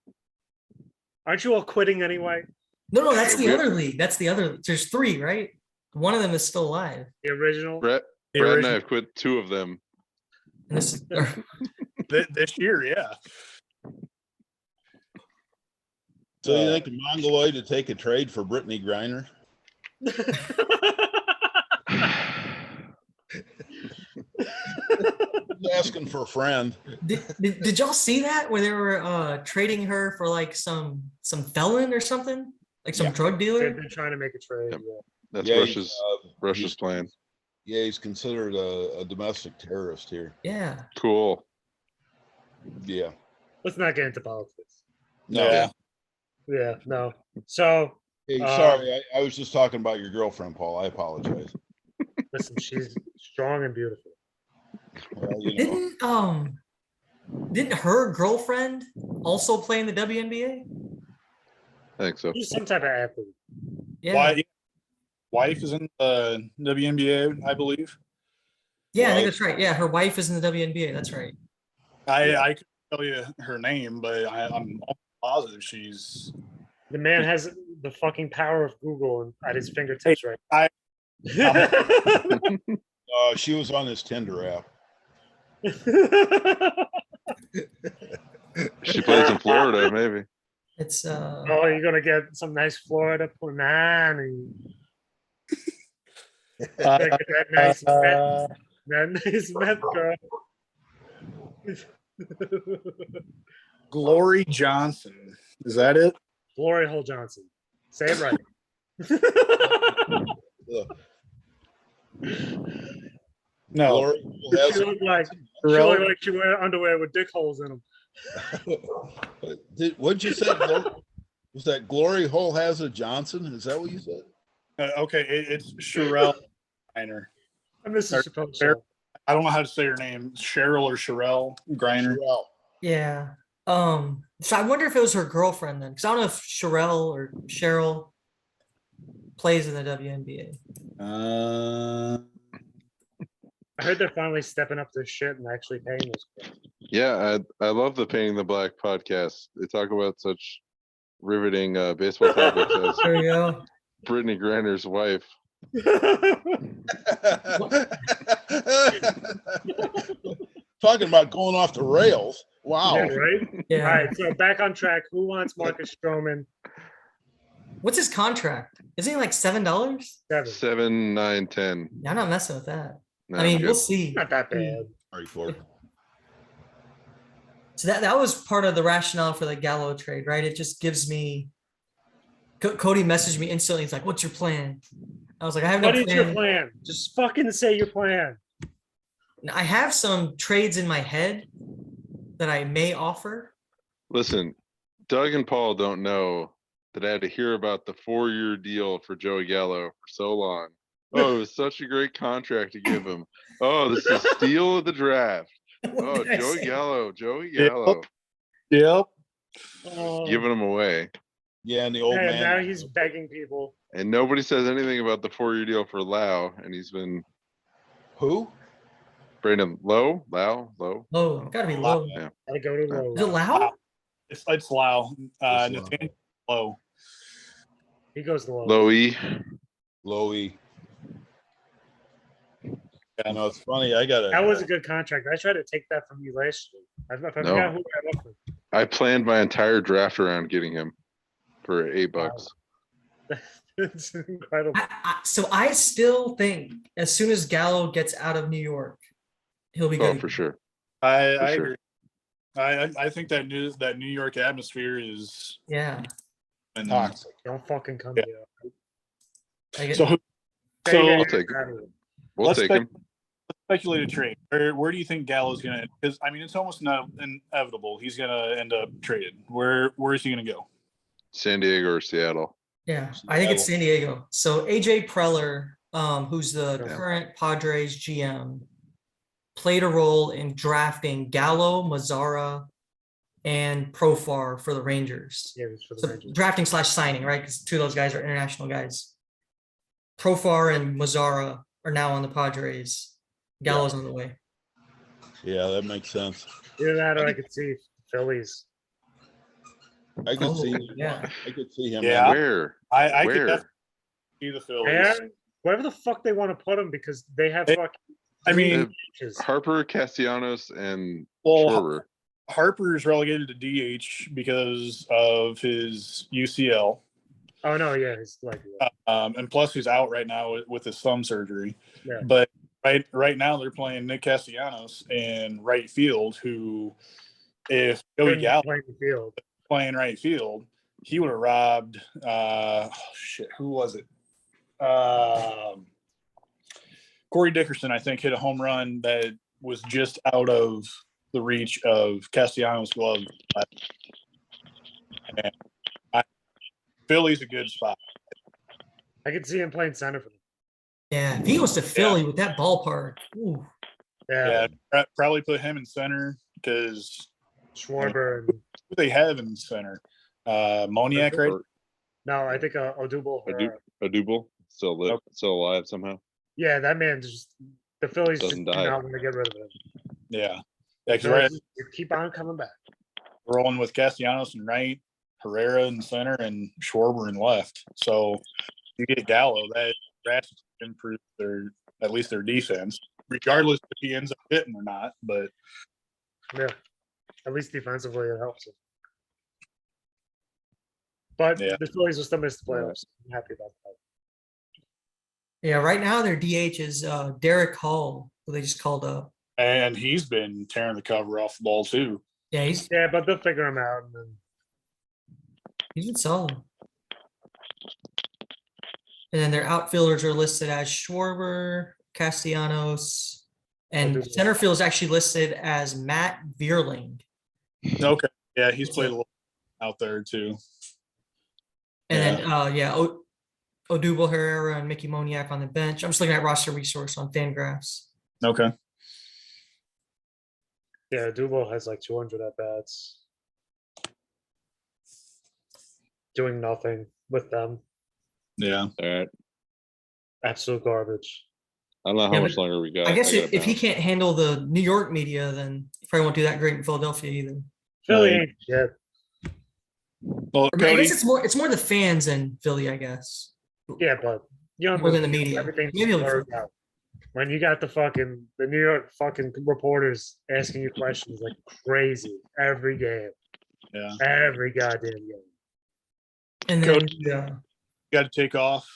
Aren't you all quitting anyway? No, that's the We- other league. That's the other. There's 3, right? One of them is still alive. The original. Brett The and I original- have quit 2 of them. And this, This year, yeah. So you think the Mongoloid to take a trade for Brittany Griner? He's asking for a friend. did y'all see that where they were trading her for like some felon or something, like some Yeah. drug They've dealer? been trying to make a trade. Yep. Yeah. That's Yeah, Russia's he's- plan. Yeah, he's considered a domestic terrorist here. Yeah. Cool. Yeah. Let's not get into politics. No. Yeah. Yeah, no. So Hey, sorry, I was just talking about your girlfriend, Paul. I apologize. listen, she's strong and beautiful. Well, you know. Didn't her girlfriend also play in the WNBA? I think so. She's some type of athlete. Yeah. Wife is in the WNBA, I believe. Yeah, I think Wife. that's right. Yeah, her wife is in the WNBA. That's right. I couldn't tell you her name, but I'm almost positive she's. The man has the fucking power of Google at his fingertips right She was on his Tinder app. She plays in Florida, maybe. It's Oh, you're gonna get some nice Florida punani. Get that nice meth girl. Glory Johnson. Is that it? Glory Hole Johnson. Say it right. Ugh. No. Glory has She looked like she wear underwear with dick holes in them. What'd you say? Was that Glory Hole has a Johnson? Is that what you said? Okay, it's Sherelle Griner. I miss the Or- Chappelle show. I don't know how to say her name. Cheryl or Sherelle Griner. Sherelle. yeah. So I wonder if it was her girlfriend then, because I don't know if Sherelle or Cheryl plays in the WNBA. I heard they're finally stepping up their shit and actually paying this shit. Yeah, I love the Painting the Black podcast. They talk about such riveting baseball topics as There you go. Brittany Griner's wife. Talking about going off the rails. Wow. Yeah, right? Yeah. All right, so back on track. Who wants Marcus Stroman? What's his contract? Isn't he like $7? 7. 7, 9, 10. Yeah, I'm not messing with that. No, I mean, good. we'll see. Not that bad. Sorry, Ford. So that was part of the rationale for the Gallo trade, right? It just gives me. Cody messaged me instantly. He's like, "What's your plan?" I was like, "I have no What is plan. your plan? Just fucking say your plan. I have some trades in my head that I may offer." Listen, Doug and Paul don't know that I had to hear about the 4-year deal for Joey Gallo for so long. Oh, it was such a great contract to give him. Oh, this is steal of the draft. What Oh, did I Joey say? Gallo, Joey Yep. Gallo, Yep. giving him away. Yeah, and the old and man. now he's begging people. And nobody says anything about the 4-year deal for Lau, and he's been Who? Brandon Lowe. Oh, gotta be low. Yeah. I go to Lowe. Is it Lau? It's Lau. It's Lau. Nathaniel Lowe. He goes to Lowe. Lowy. Lowy. Yeah, no, it's funny. I got That was a good contract. I tried to take that from you last year. I forgot who I offered. I planned my entire draft around getting him for $8. It's incredible. So I still think as soon as Gallo gets out of New York, he'll be Oh, good. for sure. I sure. agree. I think that New York atmosphere is Yeah. toxic. Don't fucking come Yeah. here. I get, So Say So- your I'll ass take it. out of here. We'll Let's take spec- him. speculate a trade. Where do you think Gallo's going to? Because I mean, it's almost inevitable he's going to end up traded. Where is he going to go? San Diego or Seattle. Yeah, I think it's San Diego. So AJ Preller, who's the Yeah. current Padres GM, played a role in drafting Gallo, Mazzara, and Profar for the Rangers. Yeah, it was for the So Rangers. drafting / signing, right? Because two of those guys are international guys. Profar and Mazzara are now on the Padres. Gallo's on the way. Yeah, that makes sense. Either that or I could see Phillies. I could see. Yeah. I could see him. Yeah. Where? I could Where? definitely see the Phillies. There, wherever the fuck they want to put them because they have They- fucking. I mean, inches. Harper, Castellanos, and well, Schwarber. Harper's relegated to DH because of his UCL. Oh no, yeah, it's like And plus he's out right now with his thumb surgery. Yeah. But right now they're playing Nick Castellanos in right field, who if Joey couldn't Gallo play the field. playing right field, he would have robbed who was it? Corey Dickerson, I think, hit a home run that was just out of the reach of Castellanos' glove. And Philly's a good spot. I could see him playing center for them. Yeah, if he goes to Philly with that ballpark, ooh, Yeah, Probably put him in center because Schwarber and who they have in center? Moniak, right? Or no, I think Odubel. Odubel still lit, Okay. still alive somehow. Yeah, that man just the Phillies just Doesn't do die. not want to get rid of him. Yeah. The Because Phillies just keep on coming back. rolling with Castellanos in right, Herrera in center, and Schwarber in left. So you get Gallo, that drastically improves at least their defense, regardless if he ends up hitting or not. But Yeah, at least defensively it helps him. But Yeah. the Phillies will still miss the playoffs. I'm happy about that. yeah. Right now their DH is Derek Hall, who they just called up. and he's been tearing the cover off the ball too. Yeah, he's Yeah, but they'll figure him out. And then been solid. And then their outfielders are listed as Schwarber, Castellanos, and Odubel. center field is actually listed as Matt Vierling. Okay. Yeah, he's played a little out there too. And then Odubel, Herrera, and Mickey Moniak on the bench. I'm just looking at roster resource on Fangraphs. Okay. yeah, Odubel has like 200 at bats, doing nothing with them. Yeah. All right. Absolute garbage. I don't know how Yeah, much but longer we got. I guess gotta if he bounce. can't handle the New York media, then he probably won't do that great in Philadelphia either. Philly Right. ain't shit. Well, I mean, I Cody, guess it's more the fans in Philly, I guess. Yeah, but you know, More than the media. everything's Maybe he'll be blurred out. When you got the New York fucking reporters asking you questions like crazy every game, yeah, every goddamn game. And then got to take off.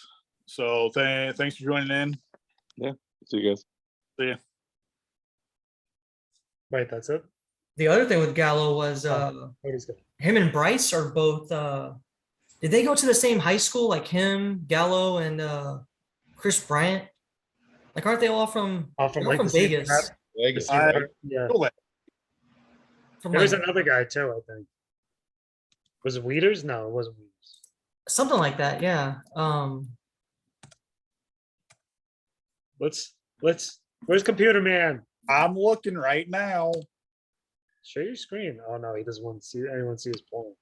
So thanks for joining in. See you guys. See ya. Wait, that's it. the other thing with Gallo was Cody's good. him and Bryce are both did they go to the same high school like him, Gallo, and Chris Bryant? Like aren't they all from From they're like from the same Vegas? prep? Vegas. Yeah, From there was like, another guy too. I think was it Weeders? No, it wasn't Weeders. something like that, yeah. Where's Computer Man? I'm looking right now. Share your screen. Oh no, he doesn't want to see anyone see his porn.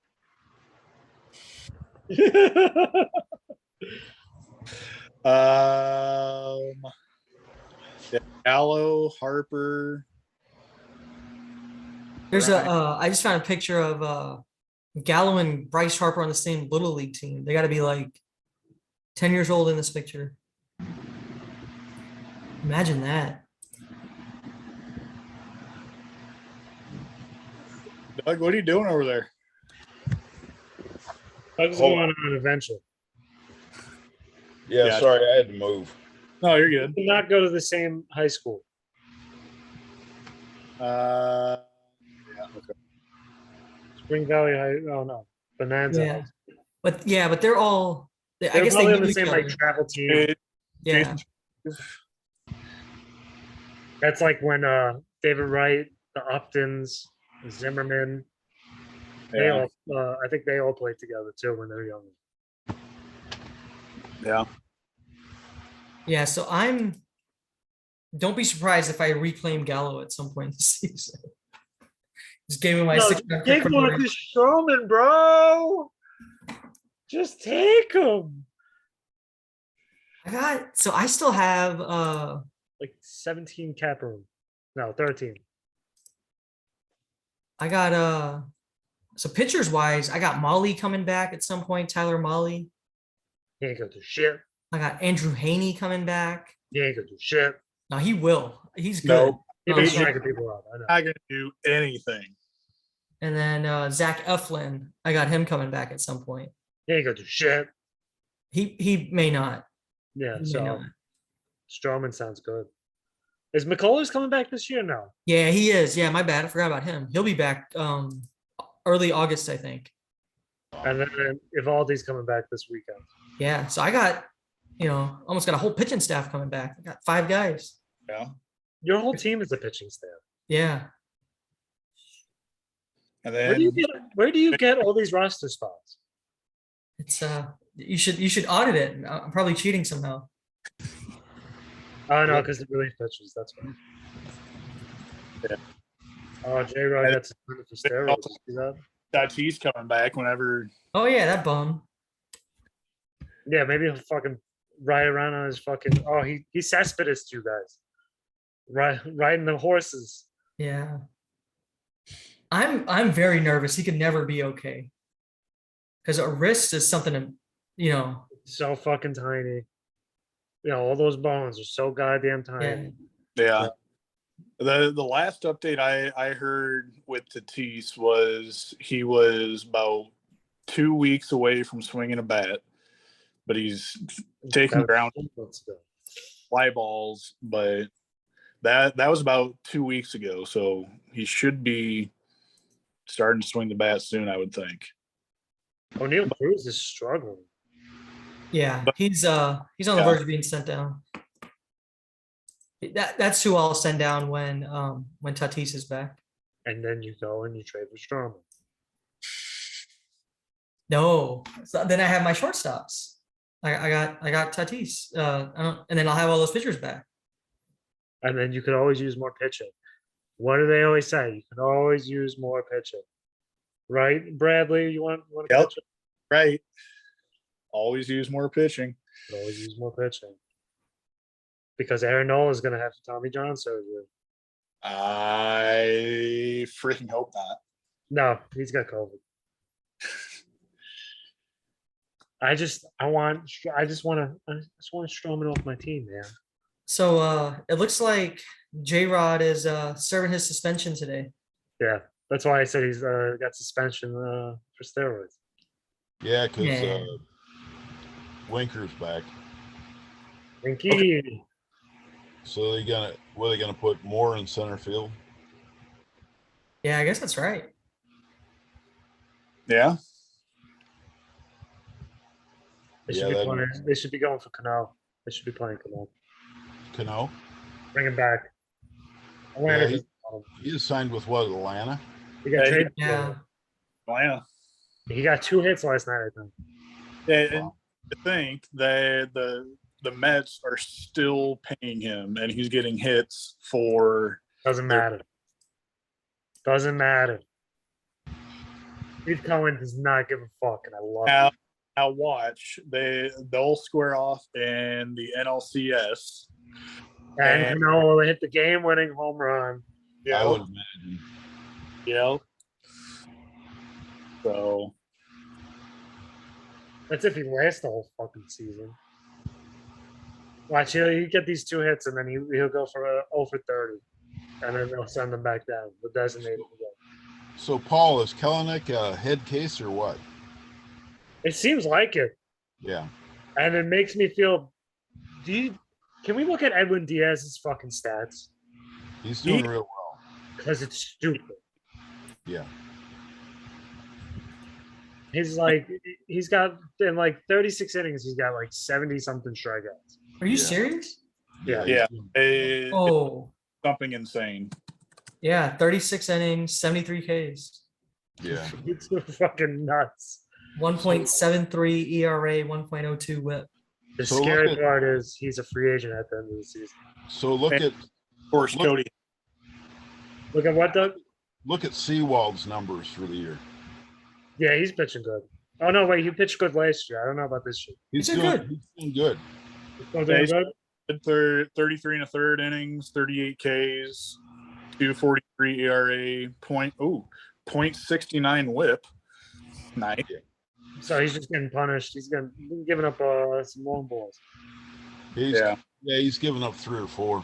Gallo, Harper. There's Right. I just found a picture of Gallo and Bryce Harper on the same little league team. They got to be like 10 years old in this picture. Imagine that. Doug, what are you doing over there? Doug's Hold going on an adventure. Yeah, Yeah. sorry, I had to move. No, you're good. Did not go to the same high school. Yeah, okay. Spring Valley High. Oh no, Bonanza. Yeah. But they're all I They're guess they probably knew on the each same like other. travel team. Hey, Yeah. Jason, That's like when David Wright, the Uptons, Zimmerman. They yeah. all, I think they all played together too when they were younger. Yeah. Yeah, so don't be surprised if I reclaim Gallo at some point this season. Just gave me my No, 6-round take pick. one of this Strowman, bro. Just take him. I still have Like 17 cap room. No, 13. I got so pitchers wise, I got Molly coming back at some point, Tyler Molly. He ain't gonna do shit. I got Andrew Haney coming back. He ain't gonna do shit. No, he will. He's good. No. He Um, been striking people out. I know. Not gonna do anything. and then Zach Eflin, I got him coming back at some point. He ain't gonna do shit. He may not. Yeah, He may so not. Strowman sounds good. Is McCullers coming back this year? No. Yeah, he is. Yeah, my bad. I forgot about him. He'll be back early August, I think. And then Evaldi's coming back this weekend. Yeah. So I got, almost got a whole pitching staff coming back. I got 5 guys. Yeah. Your whole team is a pitching staff. Yeah. And Where do you get all these roster spots? It's you should audit it. I'm probably cheating somehow. Oh no, because the relief pitchers. That's why. Yeah. Oh, J-Rod got suspended for steroids. See that? Tatis coming back whenever. Oh yeah, that bum. Yeah, maybe he'll fucking ride around on his fucking. Oh, he Cespedes, you guys. Riding the horses. Yeah. I'm very nervous. He could never be okay. Because a wrist is something So fucking tiny. All those bones are so goddamn tiny. Yeah. The last update I heard with Tatis was he was about 2 weeks away from swinging a bat, but he's taking ground fly balls. But that was about 2 weeks ago, so he should be starting to swing the bat soon, I would think. O'Neal Cruz is struggling. Yeah, he's on the verge of being sent down. That's who I'll send down when Tatis is back. And then you go and you trade for Strowman. No, so then I have my shortstops. I got Tatis. And then I'll have all those pitchers back. And then you could always use more pitching. What do they always say? You can always use more pitching. Right, Bradley? You want to Yep. pitch it? Right. Always use more pitching. You can always use more pitching. Because Aaron Nola is going to have Tommy John surgery. I freaking hope not. No, he's got COVID. I just want Strowman off my team, man. So it looks like J-Rod is serving his suspension today. Yeah, that's why I said he's got suspension for steroids. Yeah, because Yeah. Winker's back. Winky. So they gonna put Moore in center field? Yeah, I guess that's right. Yeah. They should be going for Cano. They should be playing Cano. Cano? Bring him back. Yeah, Atlanta. he is signed with what, Atlanta? He got traded. Yeah. Atlanta. He got 2 hits last night, I think. And I think that the Mets are still paying him, and he's getting hits for. Doesn't matter. Doesn't matter. Steve Cohen does not give a fuck, and I love it. Now watch, they'll square off in the NLCS. And Cano will hit the game-winning home run. I would imagine. Yeah. So That's if he lasts the whole fucking season. Watch, he'll get these 2 hits, and then he'll go for a 0 for 30. And then they'll send him back down, the designated again. So, Paul, is Kelenic a head case or what? It seems like it. Yeah. And it makes me feel. Can we look at Edwin Diaz's fucking stats? He's doing real well. Because it's stupid. Yeah. He's got in like 36 innings, he's got like 70 something strikeouts. Are you Yeah. serious? Yeah. yeah, it's Oh, something insane. yeah. 36 innings, 73 Ks, Yeah. It's fucking nuts. 1.73 ERA, 1.02 WHIP. The So look scary at- part is he's a free agent at the end of the season. So look And- at Of course, Look- Cody. Look at what, Doug? Seawald's numbers for the year. Yeah, he's pitching good. Oh no, wait, he pitched good last year. I don't know about this year. He's He's doing good. He's doing good. He's still doing he's- good. For 33 and a third innings, 38 Ks, 2.43 ERA, .69 WHIP. Nice. So he's just getting punished. He's giving up some long balls. Yeah. He's given up 3 or 4.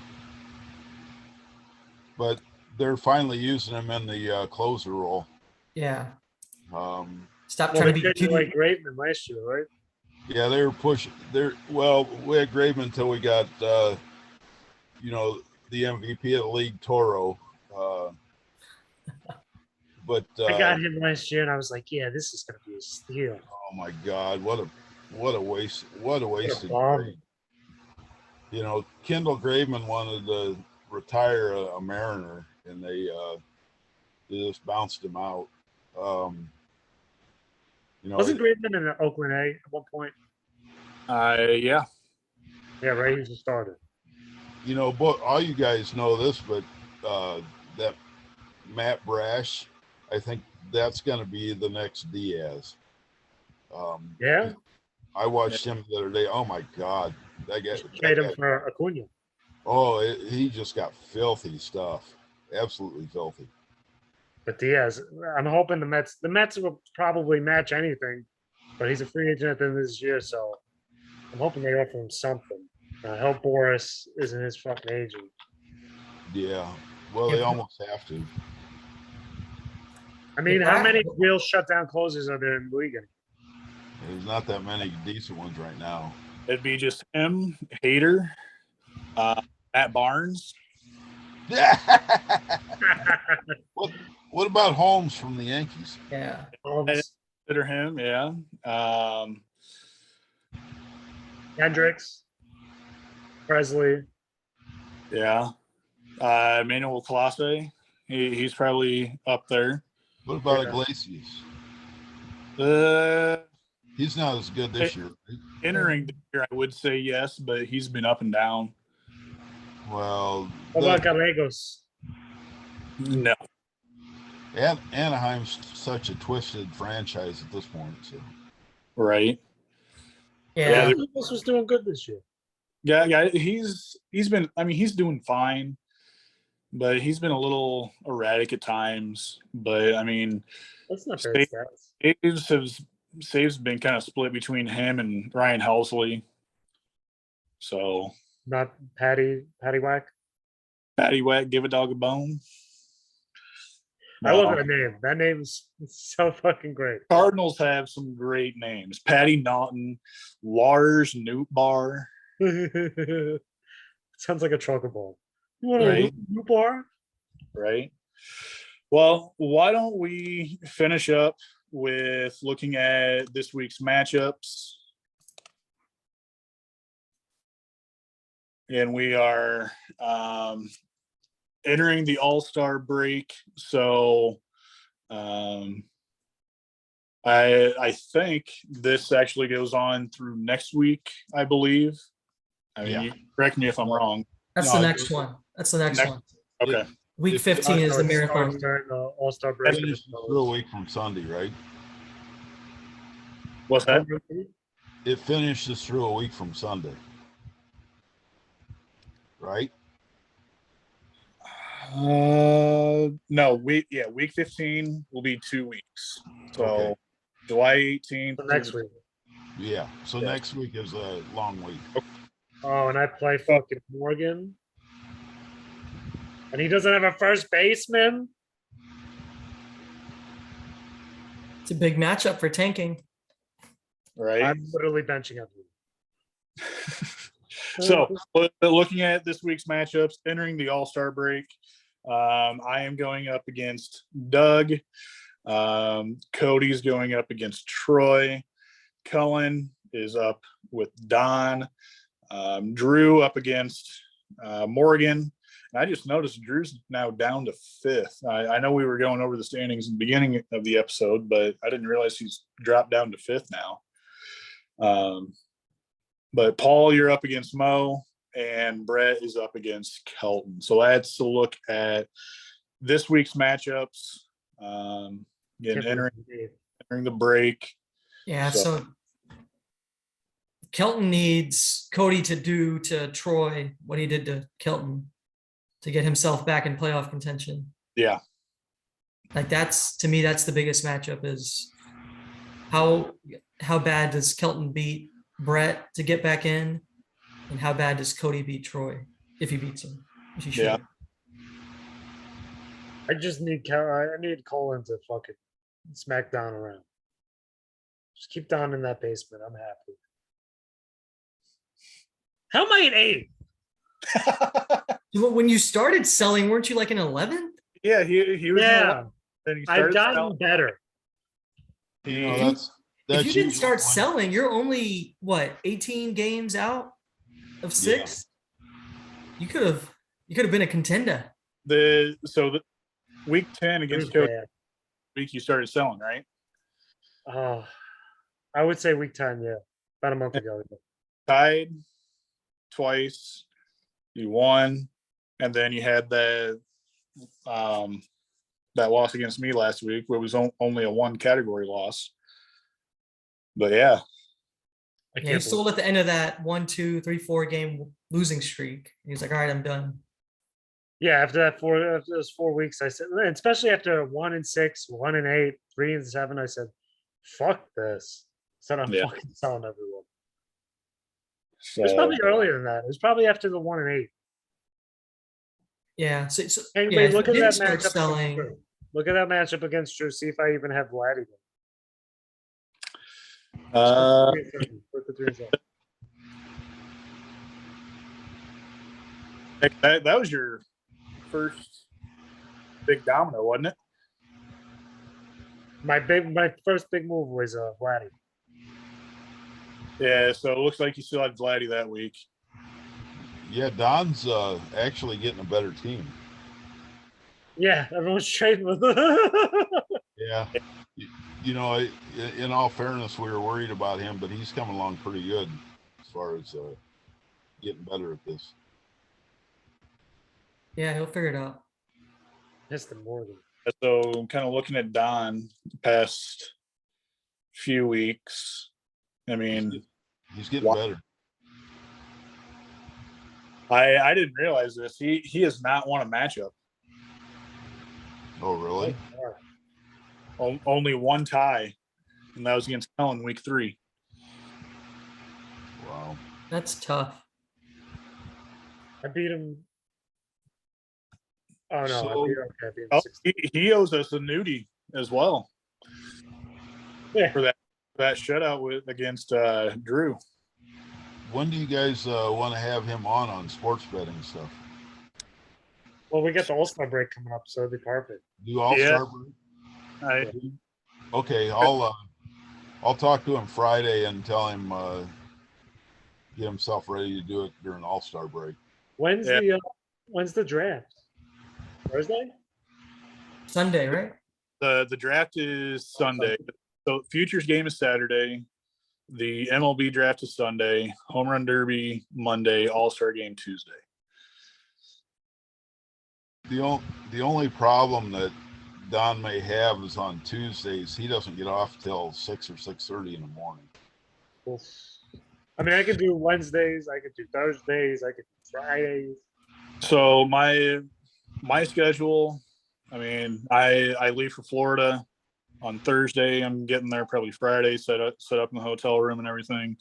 But they're finally using him in the closer role. Yeah. Stop Well, trying they to be did too. like Graveman last year, right? Yeah, they were pushing. We had Graveman until we got, the MVP of the league, Toro. But I got him last year, and I was like, "Yeah, this is gonna be a steal." oh my God, what a waste! What a wasted bomb. trade. Kendall Graveman wanted to retire a Mariner, and they just bounced him out. Wasn't Graveman in Oakland A at one point? Yeah. Yeah, right. He's a starter. But all you guys know this, but that Matt Brash, I think that's going to be the next Diaz. Yeah, I watched him the other day. Oh my God, that guy! trade him for Acuna. He just got filthy stuff. Absolutely filthy. But Diaz, I'm hoping the Mets will probably match anything, but he's a free agent at the end of this year, so I'm hoping they offer him something. I hope Boris isn't his fucking agent. Yeah. Well, they almost have to. I mean, how many real shutdown closers are there in the league? There's not that many decent ones right now. It'd be just him, Hader, Matt Barnes. What about Holmes from the Yankees? Yeah. Consider him, yeah. Hendricks, Presley. Yeah. Manuel Clase. He's probably up there. What about Yeah. Iglesias? He's not as good this year. Right? Entering the year, I would say yes, but he's been up and down. Well, What about Gallegos? No. Anaheim's such a twisted franchise at this point. So. Right. Yeah. Gallegos was doing good this year. Yeah, he's been, he's doing fine, but he's been a little erratic at times. But That's not bad stats. saves been kind of split between him and Ryan Helsley. So Not Patty Whack. Patty Whack, give a dog a bone. I love that name. That name's so fucking great. Cardinals have some great names. Patty Naughton, Lars Nootbaar. Sounds like a trucker ball. You want Right. a new bar? Right. Well, why don't we finish up with looking at this week's matchups? And we are entering the All-Star break. So I think this actually goes on through next week, I believe. Yeah. You correct me if I'm wrong. That's No, the next one. That's the next Next- one. Okay. Week 15 is the marathon. During the All-Star break. Finished through a week from Sunday, right? What's that? It finishes through a week from Sunday, right? No, week 15 will be 2 weeks. So Okay. July 18th. So next week. Yeah. So Yeah. next week is a long week. Oh, and I play fucking Morgan. And he doesn't have a first baseman. It's a big matchup for tanking. Right. I'm literally benching up. So looking at this week's matchups, entering the All-Star break, I am going up against Doug. Cody's going up against Troy. Cullen is up with Don. Drew up against Morgan. And I just noticed Drew's now down to 5th. I know we were going over the standings in the beginning of the episode, but I didn't realize he's dropped down to 5th now. But Paul, you're up against Mo, and Brett is up against Kelton. So that's a look at this week's matchups. Entering the break. Yeah, so Kelton needs Cody to do to Troy what he did to Kelton to get himself back in playoff contention. Yeah. Like that's, to me, that's the biggest matchup is how bad does Kelton beat Brett to get back in, and how bad does Cody beat Troy if he beats him? Which he should. Yeah. I just need I need Colin to fucking smack Don around. Just keep Don in that basement. I'm happy. How am I an 8? When you started selling, weren't you like an 11? Yeah, he was. Yeah, then he I've started gotten selling. better. You know, that's If you didn't usually start when- selling, you're only what, 18 games out of 6? You could have been a contender. Week 10 against Cody, week you started selling, right? I would say week 10, yeah. About a month ago. Tied twice, you won, and then you had that loss against me last week, where it was only a 1 category loss. But yeah. Yeah, he sold at the end of that 1, 2, 3, 4 game losing streak. He was like, all right, I'm done. Yeah, after those 4 weeks, I said, especially after 1 and 6, 1 and 8, 3 and 7, I said, fuck this. Said I'm fucking selling everyone. So, It was probably earlier than that. It was probably after the 1 and 8. Yeah. Anyway, if look you at didn't that start matchup. selling. Look at that matchup against Drew. See if I even have Vladdy. that was your first big domino, wasn't it? My first big move was Vladdy. Yeah, so it looks like you still had Vladdy that week. Yeah, Don's actually getting a better team. Yeah, everyone's trading with Yeah. You know, in all fairness, we were worried about him, but he's coming along pretty good as far as getting better at this. Yeah, he'll figure it out. Missed him more than. So I'm kind of looking at Don the past few weeks. I mean, he's getting better. I didn't realize this. He has not won a matchup. Oh, really? Only 1 tie, and that was against Kellen week 3. Wow. That's tough. I beat him. Oh no, So- I beat him 16. He owes us a nudie as well. Yeah. For that shutout against Drew. When do you guys want to have him on sports betting stuff? Well, we got the All-Star break coming up, so it'd be perfect. Do All-Star break? Okay, I'll talk to him Friday and tell him get himself ready to do it during All-Star break. When's the draft? Thursday? Sunday, right? The draft is Sunday. So futures game is Saturday. The MLB draft is Sunday. Home Run Derby Monday. All-Star game Tuesday. The only problem that Don may have is on Tuesdays. He doesn't get off till 6 or 6:30 in the morning. I mean, I could do Wednesdays. I could do Thursdays. I could do Fridays. So my schedule, I mean, I leave for Florida on Thursday. I'm getting there probably Friday, set up in the hotel room and everything.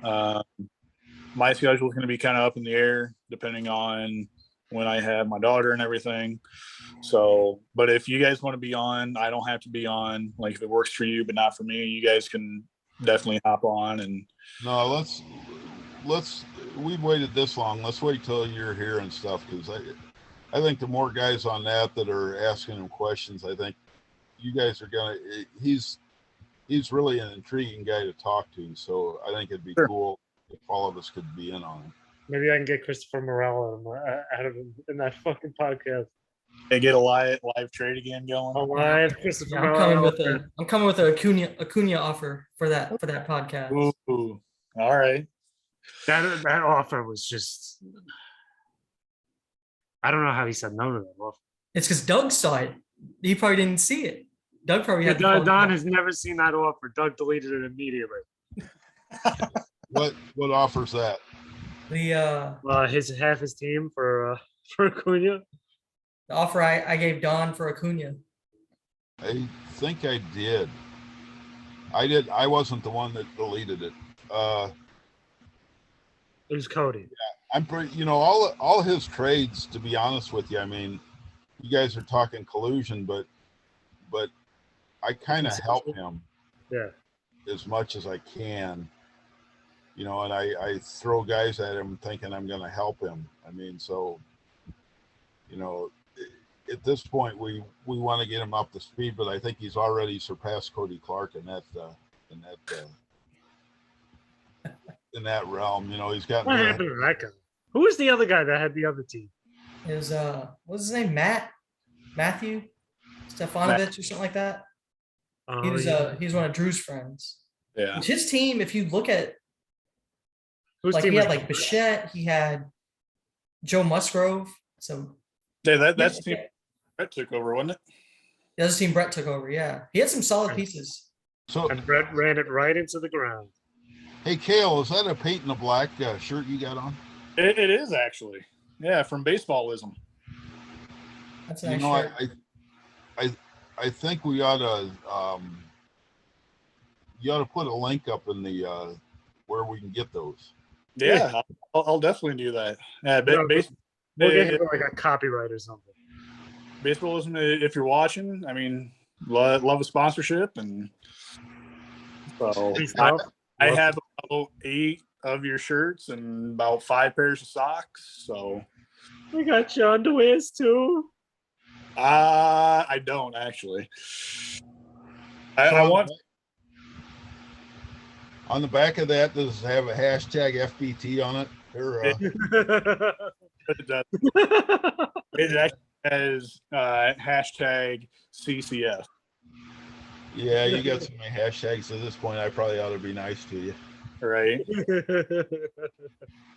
My schedule is going to be kind of up in the air depending on when I have my daughter and everything. So, but if you guys want to be on, I don't have to be on. Like if it works for you, but not for me, you guys can definitely hop on. And no, we've waited this long. Let's wait till you're here and stuff. Cause I think the more guys on that are asking him questions, I think you guys are he's really an intriguing guy to talk to. So I think it'd be cool if all of us could be in on it. Maybe I can get Christopher Morel out of him in that fucking podcast. they get a live trade again going. A live Christopher Yeah, Morel. I'm coming with a Acuna offer for that podcast. Ooh, all right. That offer was just. I don't know how he said no to that offer. It's because Doug saw it. He probably didn't see it. Doug probably Yeah, had the phone Don call. has never seen that offer. Doug deleted it immediately. What offers that? His half his team for Acuna. The offer I gave Don for Acuna. I think I did. I wasn't the one that deleted it. It was Cody. I'm pretty, all his trades, to be honest with you, I mean, you guys are talking collusion, but I kind of help him as much as I can, and I throw guys at him thinking I'm going to help him. I mean, so, at this point we want to get him up to speed, but I think he's already surpassed Cody Clark in that realm. He's got. What happened to that guy? Who was the other guy that had the other team? It was what's his name? Matthew Stefanovic or something like that. He was one of Drew's friends. Yeah. Which his team, if you look at Whose like team he had was like Bichette, he had Joe Musgrove. So Yeah, that's the team Brett took over, wasn't it? the other team Brett took over. Yeah, he had some solid pieces. So, and Brett ran it right into the ground. hey, Kale, is that a paint in the black shirt you got on? It is actually. Yeah, from Baseballism. That's a nice shirt. I think we ought to you ought to put a link up in the where we can get those. Yeah, I'll definitely do that. Yeah, We'll get him like a copyright or something. Baseballism, if you're watching, I mean, love a sponsorship, and so I have about 8 of your shirts and about 5 pairs of socks. So I got your underwears too. I don't actually. I want. On the back of that, does it have a hashtag FBT on it? Or, It actually has hashtag CCF. yeah, you got so many hashtags at this point. I probably ought to be nice to you. Right.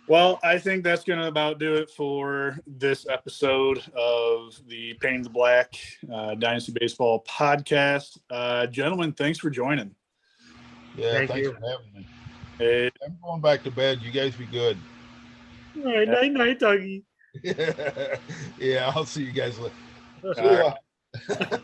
Well, I think that's going to about do it for this episode of the Painting the Black Dynasty Baseball podcast. Gentlemen, thanks for joining. Yeah, Thank thanks you. for having me. I'm going back to bed. You guys be good. All right, night, Dougie. Yeah, I'll see you guys later. All right.